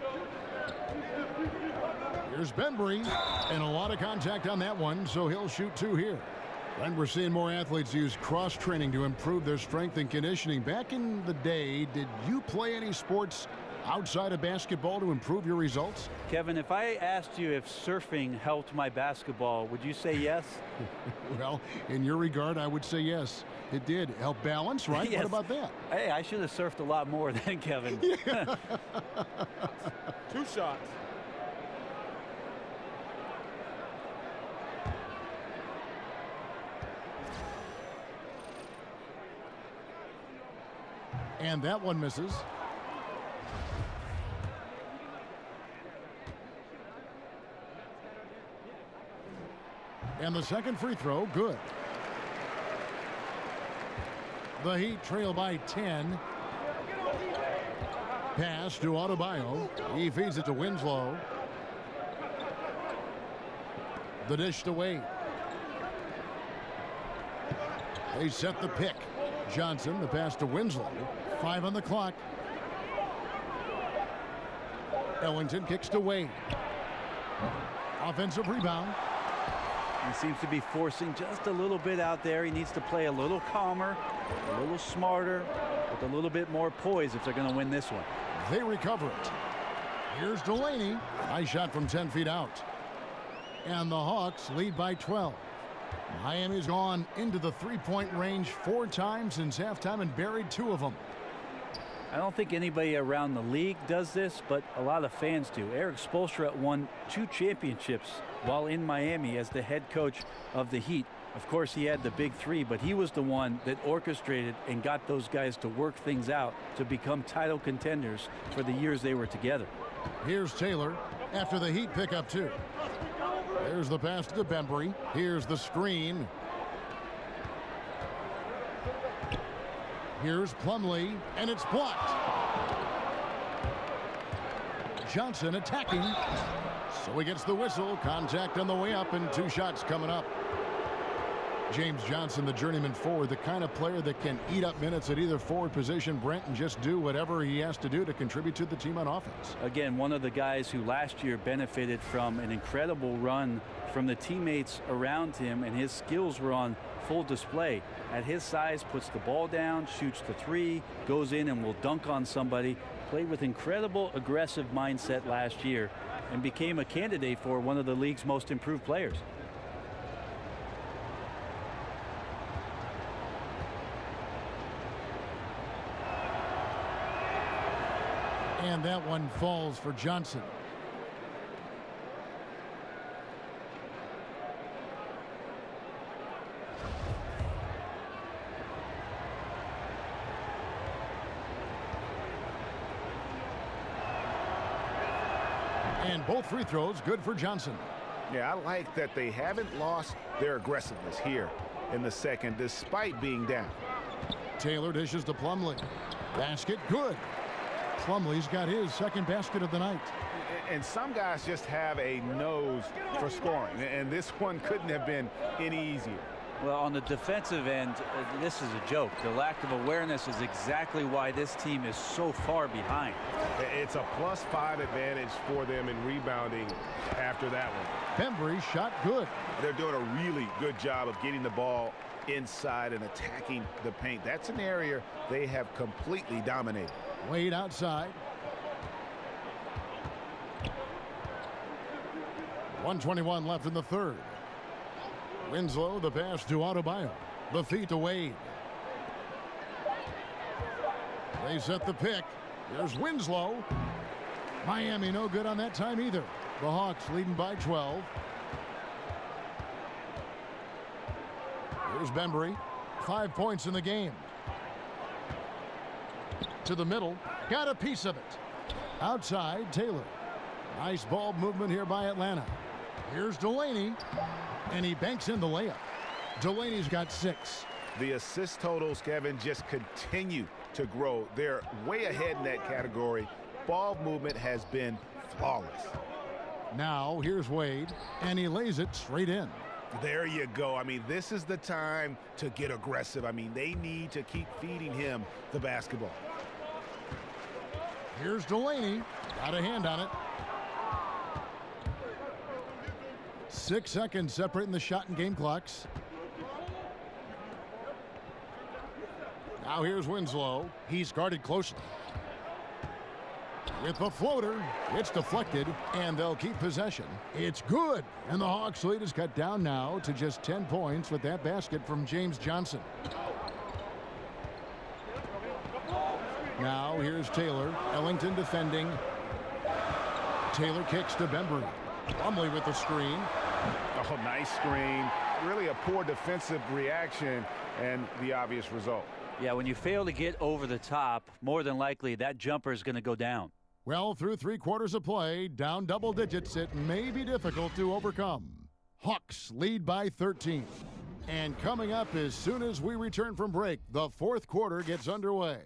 Here's Bembry. And a lot of contact on that one, so he'll shoot 2 here. And we're seeing more athletes use cross-training to improve their strength and conditioning. Back in the day, did you play any sports outside of basketball to improve your results? Kevin, if I asked you if surfing helped my basketball, would you say yes? Well, in your regard, I would say yes. It did help balance, right? Yes. What about that? Hey, I should have surfed a lot more then, Kevin. Yeah. 2 shots. And that one misses. And the second free throw, good. The Heat trail by 10. Pass to Adebayo. He feeds it to Winslow. The dish to Wade. They set the pick. Johnson, the pass to Winslow. 5 on the clock. Ellington kicks to Wade. Offensive rebound. He seems to be forcing just a little bit out there. He needs to play a little calmer, a little smarter, with a little bit more poise if they're going to win this one. They recover it. Here's Delaney. Nice shot from 10 feet out. And the Hawks lead by 12. Miami's gone into the three-point range 4 times since halftime and buried 2 of them. I don't think anybody around the league does this, but a lot of fans do. Eric Spoelstra won 2 championships while in Miami as the head coach of the Heat. Of course, he had the big 3, but he was the one that orchestrated and got those guys to work things out to become title contenders for the years they were together. Here's Taylor after the Heat pick up 2. There's the pass to Bembry. Here's the screen. Here's Plumlee, and it's blocked. Johnson attacking. So he gets the whistle. Contact on the way up, and 2 shots coming up. James Johnson, the journeyman forward, the kind of player that can eat up minutes at either forward position, Brent, and just do whatever he has to do to contribute to the team on offense. Again, one of the guys who last year benefited from an incredible run from the teammates around him, and his skills were on full display. At his size, puts the ball down, shoots the 3, goes in and will dunk on somebody. Played with incredible aggressive mindset last year and became a candidate for one of the league's most improved players. And that one falls for Johnson. And both free throws good for Johnson. Yeah, I like that they haven't lost their aggressiveness here in the second despite being down. Taylor dishes to Plumlee. Basket good. Plumlee's got his second basket of the night. And some guys just have a nose for scoring, and this one couldn't have been any easier. Well, on the defensive end, this is a joke. The lack of awareness is exactly why this team is so far behind. It's a +5 advantage for them in rebounding after that one. Bembry shot good. They're doing a really good job of getting the ball inside and attacking the paint. That's an area they have completely dominated. Wade outside. 1:21 left in the third. Winslow, the pass to Adebayo. The feed to Wade. They set the pick. There's Winslow. Miami no good on that time either. The Hawks leading by 12. Here's Bembry. 5 points in the game. To the middle. Got a piece of it. Outside, Taylor. Nice ball movement here by Atlanta. Here's Delaney. And he banks in the layup. Delaney's got 6. The assist totals, Kevin, just continue to grow. They're way ahead in that category. Ball movement has been flawless. Now, here's Wade. And he lays it straight in. There you go. I mean, this is the time to get aggressive. I mean, they need to keep feeding him the basketball. Here's Delaney. Got a hand on it. 6 seconds separating the shot and game clocks. Now here's Winslow. He's guarded closely. With the floater, it's deflected, and they'll keep possession. It's good, and the Hawks' lead is cut down now to just 10 points with that basket from James Johnson. Now here's Taylor. Ellington defending. Taylor kicks to Bembry. Plumlee with the screen. Oh, nice screen. Really a poor defensive reaction, and the obvious result. Yeah, when you fail to get over the top, more than likely that jumper is going to go down. Well, through 3 quarters of play, down double digits, it may be difficult to overcome. Hawks lead by 13. And coming up as soon as we return from break, the 4th quarter gets underway.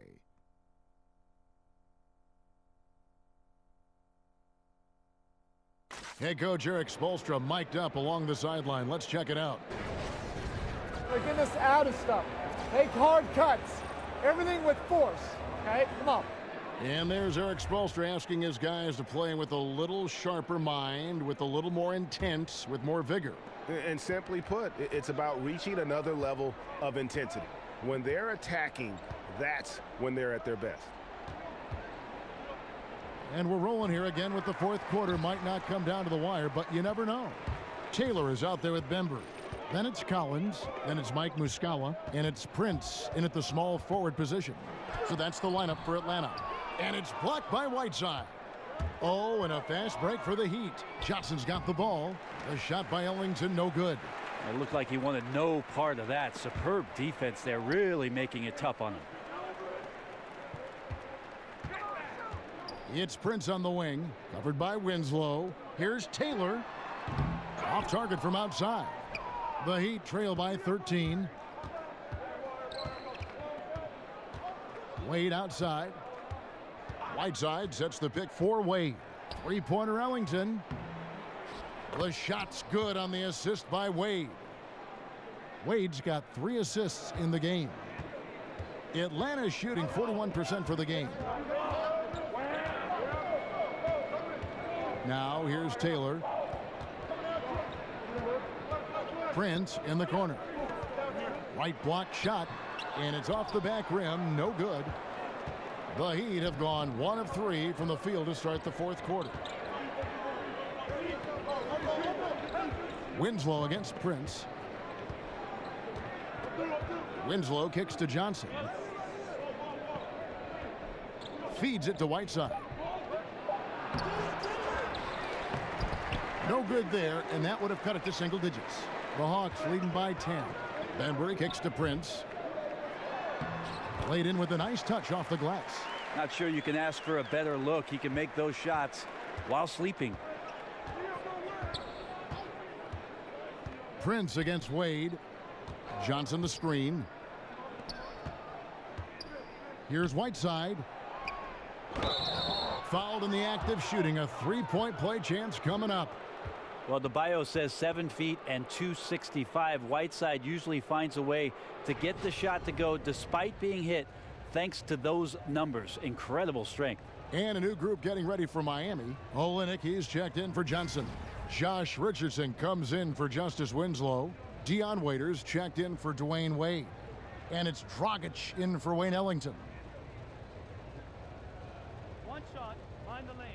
Head coach Eric Spoelstra mic'd up along the sideline. Let's check it out. They're getting us out of stuff. Take hard cuts. Everything with force. Okay, come on. And there's Eric Spoelstra asking his guys to play with a little sharper mind, with a little more intense, with more vigor. And simply put, it's about reaching another level of intensity. When they're attacking, that's when they're at their best. And we're rolling here again with the 4th quarter. Might not come down to the wire, but you never know. Taylor is out there with Bembry. Then it's Collins. Then it's Mike Muscala. And it's Prince in at the small forward position. So that's the lineup for Atlanta. And it's blocked by Whiteside. Oh, and a fast break for the Heat. Johnson's got the ball. A shot by Ellington, no good. It looked like he wanted no part of that. Superb defense there, really making it tough on him. It's Prince on the wing, covered by Winslow. Here's Taylor. Off target from outside. The Heat trail by 13. Wade outside. Whiteside sets the pick for Wade. 3-pointer Ellington. The shot's good on the assist by Wade. Wade's got 3 assists in the game. Atlanta's shooting 41% for the game. Now here's Taylor. Prince in the corner. Right block shot, and it's off the back rim, no good. The Heat have gone 1 of 3 from the field to start the 4th quarter. Winslow against Prince. Winslow kicks to Johnson. Feeds it to Whiteside. No good there, and that would have cut it to single digits. The Hawks leading by 10. Bembry kicks to Prince. Laid in with a nice touch off the glass. Not sure you can ask for a better look. He can make those shots while sleeping. Prince against Wade. Johnson the screen. Here's Whiteside. Fouled in the act of shooting. A 3-point play chance coming up. Well, the bio says 7 feet and 265. Whiteside usually finds a way to get the shot to go despite being hit, thanks to those numbers. Incredible strength. And a new group getting ready for Miami. Olynyk, he's checked in for Johnson. Josh Richardson comes in for Justice Winslow. Dion Waiters checked in for Dwayne Wade. And it's Dragic in for Wayne Ellington. One shot, mind the lanes.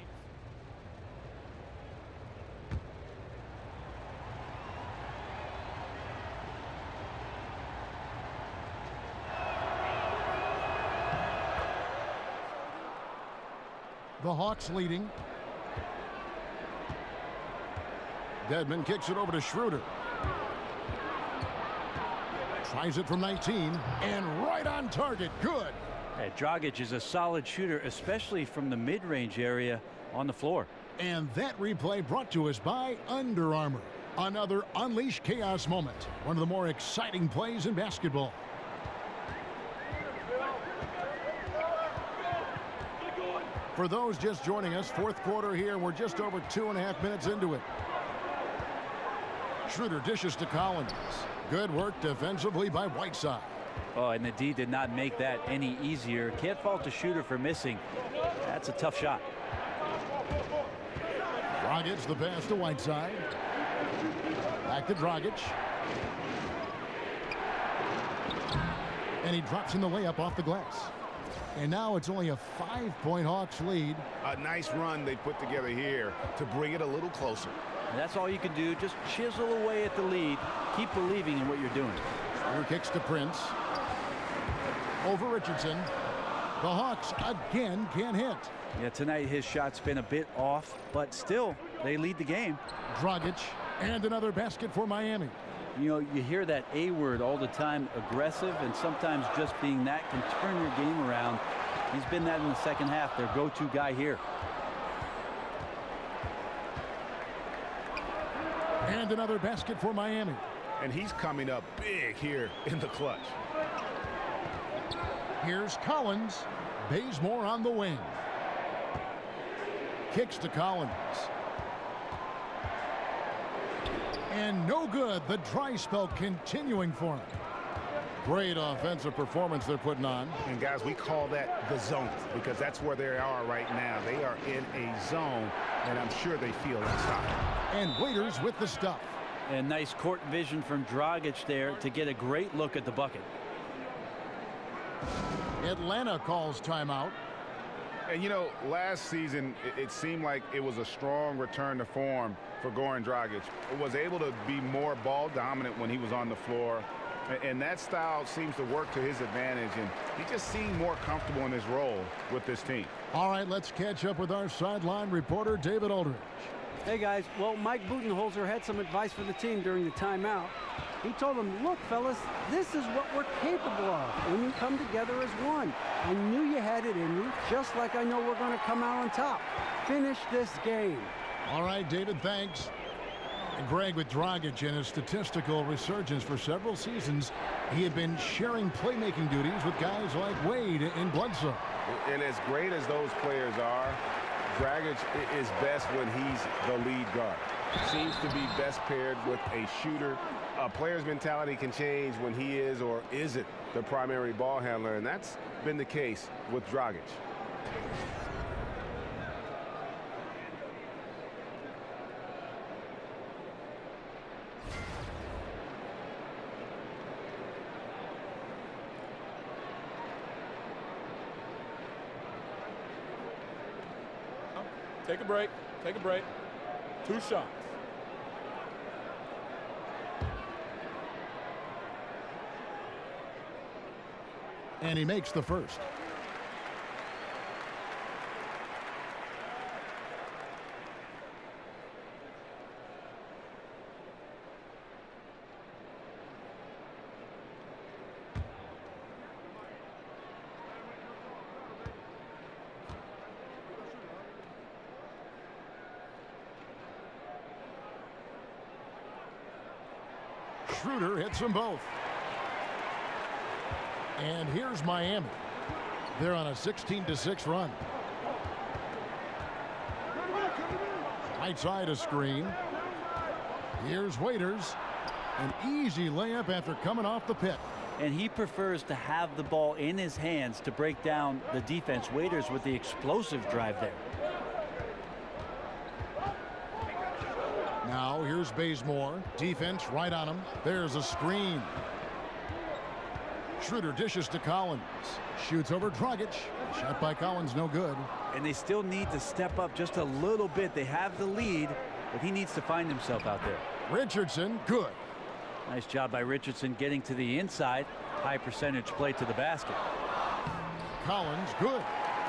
The Hawks leading. Dedmon kicks it over to Schroeder. Tries it from 19, and right on target. Good. Hey, Dragic is a solid shooter, especially from the mid-range area on the floor. And that replay brought to us by Under Armour. Another Unleash Chaos moment. One of the more exciting plays in basketball. For those just joining us, fourth quarter here. We're just over 2.5 minutes into it. Schroeder dishes to Collins. Good work defensively by Whiteside. Oh, and the D did not make that any easier. Can't fault the shooter for missing. That's a tough shot. Dragic the pass to Whiteside. Back to Dragic. And he drops in the layup off the glass. And now it's only a 5-point Hawks lead. A nice run they put together here to bring it a little closer. And that's all you can do. Just chisel away at the lead. Keep believing in what you're doing. Schroeder kicks to Prince. Over Richardson. The Hawks again can't hit. Yeah, tonight his shot's been a bit off, but still, they lead the game. Dragic, and another basket for Miami. You know, you hear that A word all the time, aggressive, and sometimes just being that can turn your game around. He's been that in the second half, their go-to guy here. And another basket for Miami. And he's coming up big here in the clutch. Here's Collins. Bazemore on the wing. Kicks to Collins. And no good. The dry spell continuing for him. Great offensive performance they're putting on. And guys, we call that the zone because that's where they are right now. They are in a zone, and I'm sure they feel inside. And Waiters with the stuff. And nice court vision from Dragic there to get a great look at the bucket. Atlanta calls timeout. And you know, last season it seemed like it was a strong return to form for Goran Dragic. Was able to be more ball dominant when he was on the floor. And that style seems to work to his advantage, and he just seemed more comfortable in his role with this team. All right, let's catch up with our sideline reporter, David Aldridge. Hey, guys. Well, Mike Budenholzer had some advice for the team during the timeout. He told them, look, fellas, this is what we're capable of when you come together as one. I knew you had it in you, just like I know we're going to come out on top. Finish this game. All right, David, thanks. And Greg, with Dragic and his statistical resurgence for several seasons, he had been sharing playmaking duties with guys like Wade and Bledsoe. And as great as those players are, Dragic is best when he's the lead guard. Seems to be best paired with a shooter. A player's mentality can change when he is or isn't the primary ball handler, and that's been the case with Dragic. Take a break. Take a break. 2 shots. And he makes the first. Schroeder hits them both. And here's Miami. They're on a 16-6 run. Right side a screen. Here's Waiters. An easy layup after coming off the pick. And he prefers to have the ball in his hands to break down the defense. Waiters with the explosive drive there. Now here's Bazemore. Defense right on him. There's a screen. Schroeder dishes to Collins. Shoots over Dragic. Shot by Collins, no good. And they still need to step up just a little bit. They have the lead, but he needs to find himself out there. Richardson, good. Nice job by Richardson getting to the inside. High percentage play to the basket. Collins, good.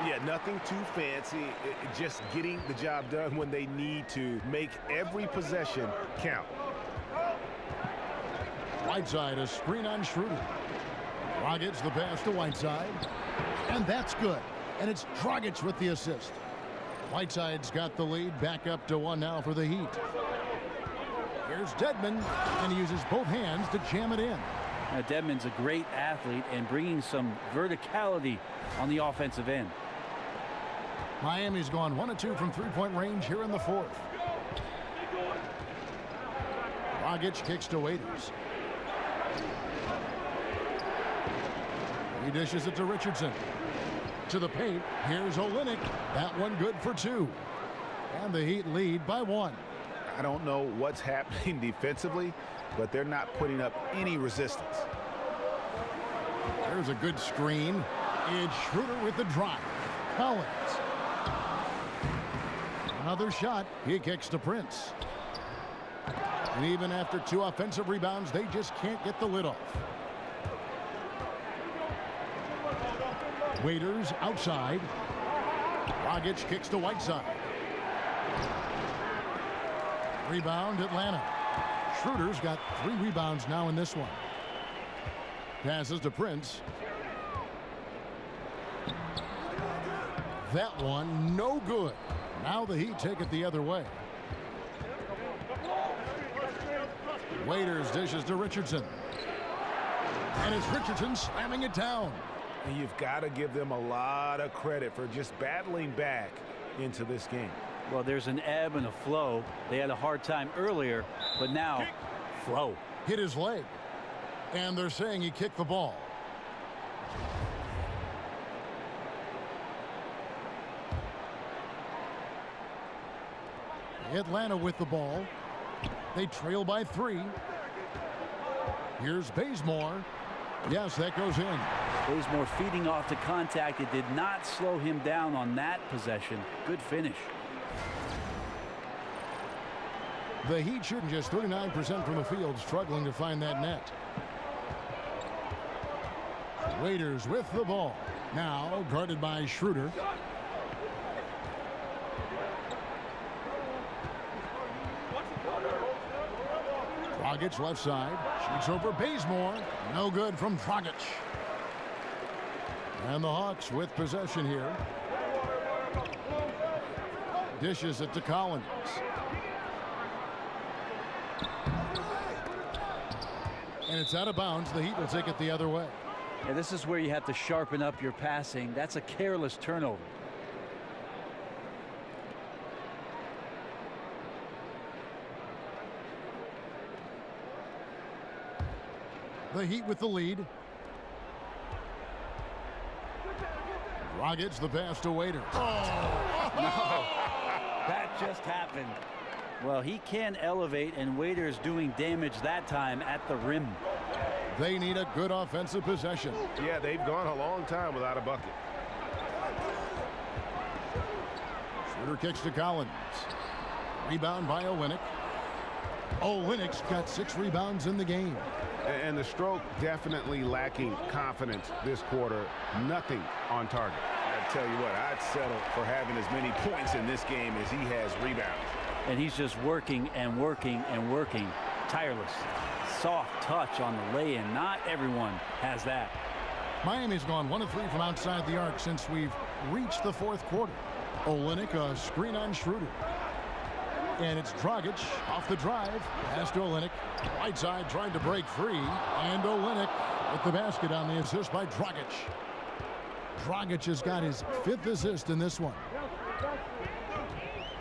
Yeah, nothing too fancy. Just getting the job done when they need to. Make every possession count. Whiteside, a screen on Schroeder. Dragic the pass to Whiteside. And that's good. And it's Dragic with the assist. Whiteside's got the lead, back up to 1 now for the Heat. Here's Dedmon, and he uses both hands to jam it in. Now, Dedmon's a great athlete and bringing some verticality on the offensive end. Miami's gone 1 of 2 from three-point range here in the fourth. Dragic kicks to Waiters. He dishes it to Richardson. To the paint, here's Olynyk. That one good for 2. And the Heat lead by 1. I don't know what's happening defensively, but they're not putting up any resistance. There's a good screen. It's Schroeder with the drive. Collins. Another shot. He kicks to Prince. And even after 2 offensive rebounds, they just can't get the lid off. Waiters outside. Dragic kicks to Whiteside. Rebound Atlanta. Schroeder's got 3 rebounds now in this one. Passes to Prince. That one no good. Now the Heat take it the other way. Waiters dishes to Richardson. And it's Richardson slamming it down. And you've got to give them a lot of credit for just battling back into this game. Well, there's an ebb and a flow. They had a hard time earlier, but now flow. Hit his leg. And they're saying he kicked the ball. Atlanta with the ball. They trail by 3. Here's Bazemore. Yes, that goes in. Bazemore feeding off the contact. It did not slow him down on that possession. Good finish. The Heat shooting just 39% from the field, struggling to find that net. Waiters with the ball. Now guarded by Schroeder. Dragic left side. Shoots over Bazemore. No good from Dragic. And the Hawks with possession here. Dishes it to Collins. And it's out of bounds. The Heat will take it the other way. Yeah, this is where you have to sharpen up your passing. That's a careless turnover. The Heat with the lead. Dragic the pass to Waiters. Oh, no. That just happened. Well, he can elevate, and Waiters doing damage that time at the rim. They need a good offensive possession. Yeah, they've gone a long time without a bucket. Schroeder kicks to Collins. Rebound by Olynyk. Olynyk's got 6 rebounds in the game. And the stroke definitely lacking confidence this quarter. Nothing on target. I tell you what, I'd settle for having as many points in this game as he has rebounds. And he's just working and working and working. Tireless. Soft touch on the lay-in. Not everyone has that. Miami's gone 1 of 3 from outside the arc since we've reached the 4th quarter. Olynyk, a screen on Schroeder. And it's Dragic off the drive. Pass to Olynyk. Whiteside trying to break free. And Olynyk with the basket on the assist by Dragic. Dragic has got his 5th assist in this one.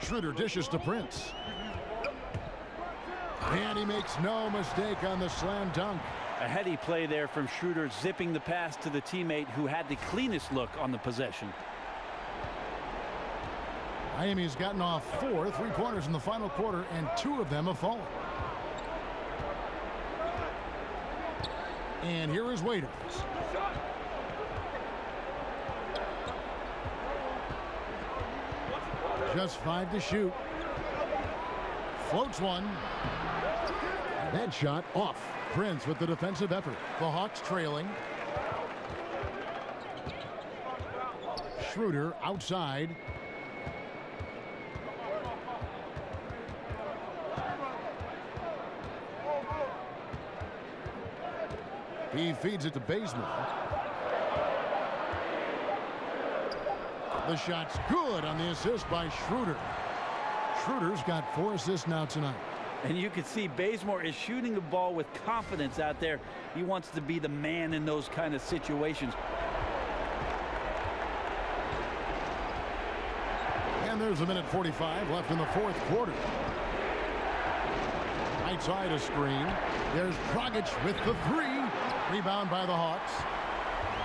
Schroeder dishes to Prince. And he makes no mistake on the slam dunk. A heady play there from Schroeder, zipping the pass to the teammate who had the cleanest look on the possession. Miami's gotten off 4 3-pointers in the final quarter, and 2 of them have fallen. And here is Waiters. Just 5 to shoot. Floats one. That shot off. Prince with the defensive effort. The Hawks trailing. Schroeder outside. He feeds it to Bazemore. The shot's good on the assist by Schroeder. Schroeder's got 4 assists now tonight. And you can see Bazemore is shooting the ball with confidence out there. He wants to be the man in those kind of situations. And there's a minute 45 left in the fourth quarter. Right side a screen. There's Dragic with the 3. Rebound by the Hawks.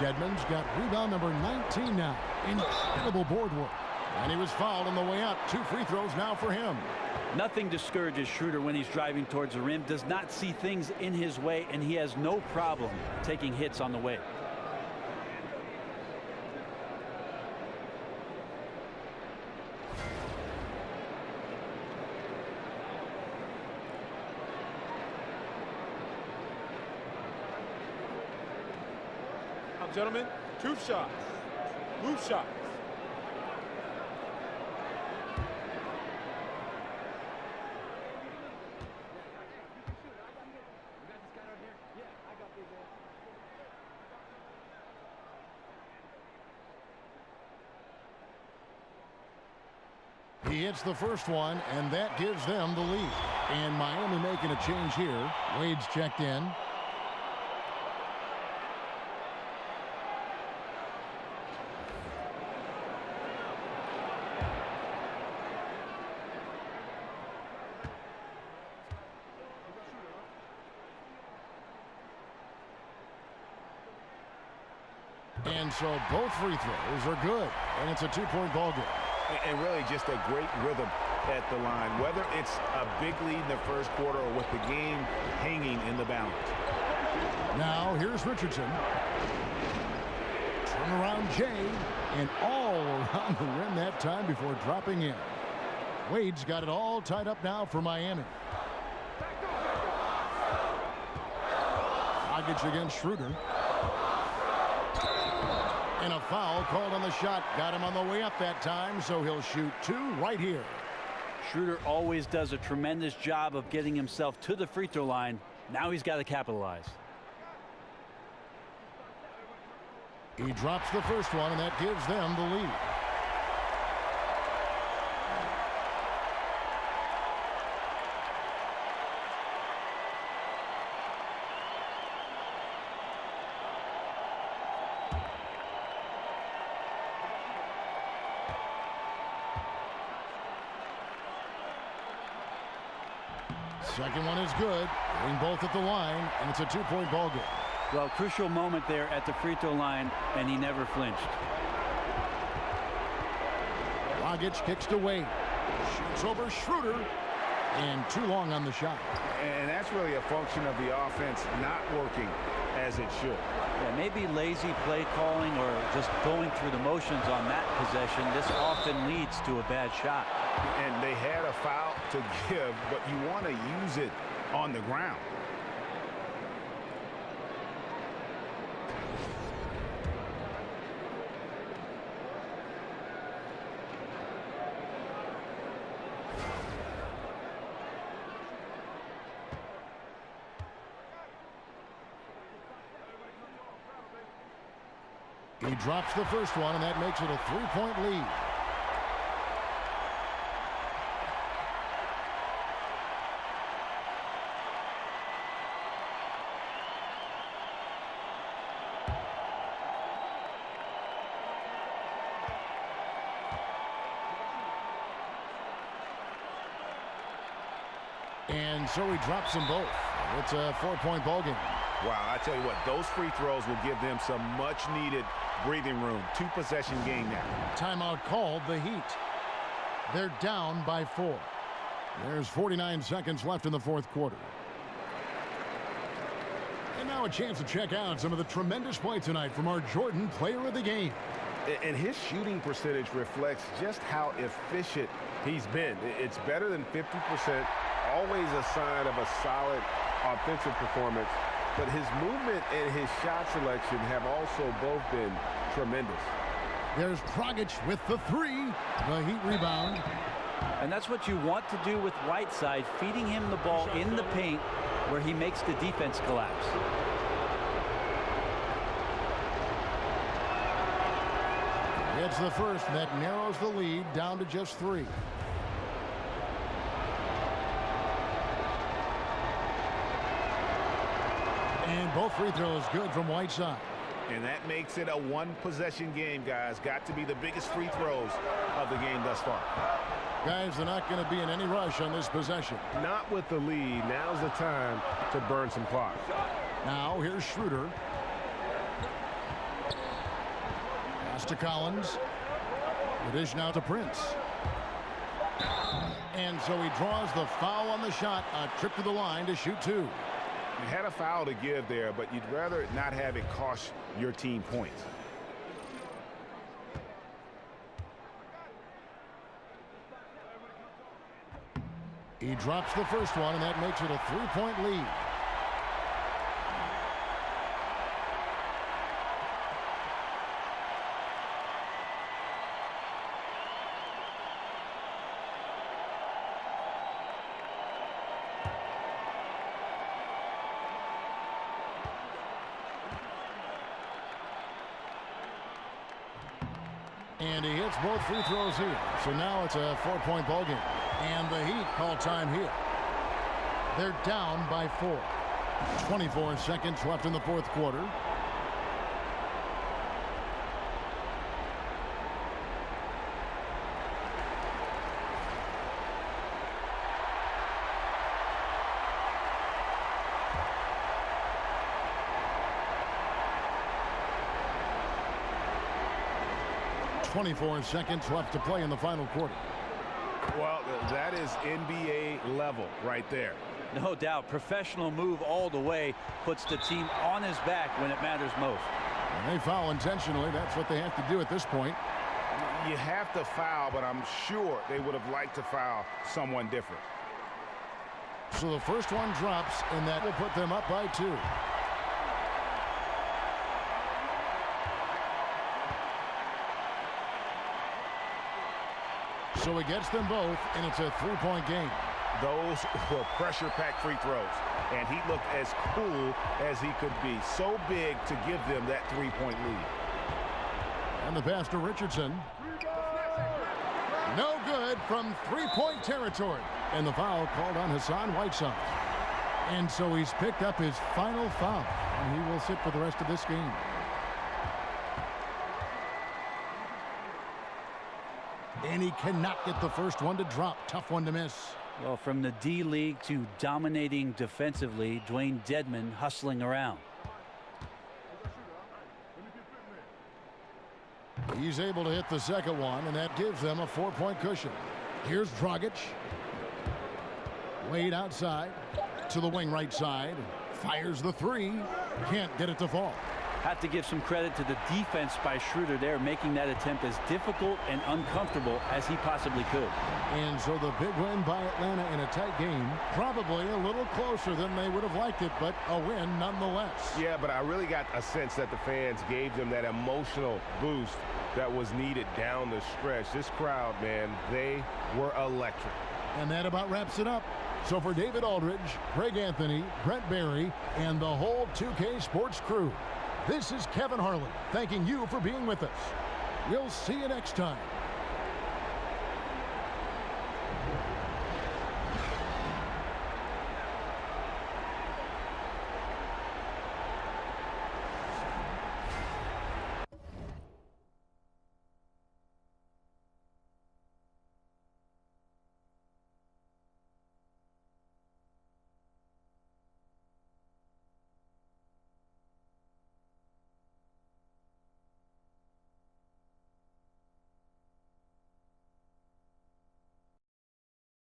Dedmon's got rebound number 19 now. Incredible board work. And he was fouled on the way out. 2 free throws now for him. Nothing discourages Schroeder when he's driving towards the rim. Does not see things in his way, and he has no problem taking hits on the way. Now, gentlemen, 2 shots. Move shots. He hits the first one, and that gives them the lead. And Miami making a change here. Wade's checked in. And so both free throws are good, and it's a 2-point ball game. And really just a great rhythm at the line, whether it's a big lead in the first quarter or with the game hanging in the balance. Now here's Richardson. Turnaround Jay, and all around the rim that time before dropping in. Wade's got it all tied up now for Miami. Dragic against Schroeder. And a foul called on the shot. Got him on the way up that time, so he'll shoot 2 right here. Schroeder always does a tremendous job of getting himself to the free throw line. Now he's got to capitalize. He drops the first one, and that gives them the lead. Second one is good. Hitting both at the line, and it's a 2-point ball game. Well, crucial moment there at the free throw line, and he never flinched. Dragic kicks to Wade. Shoots over Schroeder. And too long on the shot. And that's really a function of the offense not working as it should. Yeah, maybe lazy play calling or just going through the motions on that possession. This often leads to a bad shot. And they had a foul to give, but you want to use it on the ground. He drops the first one, and that makes it a 3-point lead. And so he drops them both. It's a 4-point ball game. Wow, I tell you what, those free throws will give them some much-needed breathing room. 2-possession game now. Timeout called, the Heat. They're down by 4. There's 49 seconds left in the fourth quarter. And now a chance to check out some of the tremendous play tonight from our Jordan Player of the Game. And his shooting percentage reflects just how efficient he's been. It's better than 50%, always a sign of a solid offensive performance. But his movement and his shot selection have also both been tremendous. There's Dragic with the 3. The Heat rebound. And that's what you want to do with Whiteside, feeding him the ball in the paint where he makes the defense collapse. Hits the first, and that narrows the lead down to just 3. And both free throws good from Whiteside. And that makes it a one-possession game, guys. Got to be the biggest free throws of the game thus far. Guys, they're not going to be in any rush on this possession. Not with the lead. Now's the time to burn some clock. Now, here's Schroeder. Pass to Collins. The dish now to Prince. And so he draws the foul on the shot. A trip to the line to shoot 2. You had a foul to give there, but you'd rather not have it cost your team points. He drops the first one, and that makes it a 3-point lead. And he hits both free throws here. So now it's a 4-point ball game. And the Heat call time here. They're down by 4. 24 seconds left in the fourth quarter. .24 seconds left to play in the final quarter. Well, that is NBA level right there. No doubt. Professional move all the way. Puts the team on his back when it matters most. And they foul intentionally. That's what they have to do at this point. You have to foul, but I'm sure they would have liked to foul someone different. So the first one drops, and that will put them up by 2. So he gets them both, and it's a 3-point game. Those were pressure-packed free throws, and he looked as cool as he could be. So big to give them that 3-point lead. And the pass to Richardson. No good from 3-point territory. And the foul called on Hassan Whiteside. And so he's picked up his final foul, and he will sit for the rest of this game. And he cannot get the first one to drop. Tough one to miss. Well, from the D-League to dominating defensively, Dwayne Dedmon hustling around. He's able to hit the second one, and that gives them a 4-point cushion. Here's Dragic. Wade outside to the wing right side. Fires the 3. Can't get it to fall. Have to give some credit to the defense by Schroeder there, making that attempt as difficult and uncomfortable as he possibly could. And so the big win by Atlanta in a tight game, probably a little closer than they would have liked it, but a win nonetheless. Yeah, but I really got a sense that the fans gave them that emotional boost that was needed down the stretch. This crowd, man, they were electric. And that about wraps it up. So for David Aldridge, Greg Anthony, Brent Barry, and the whole 2K Sports crew, this is Kevin Harlan thanking you for being with us. We'll see you next time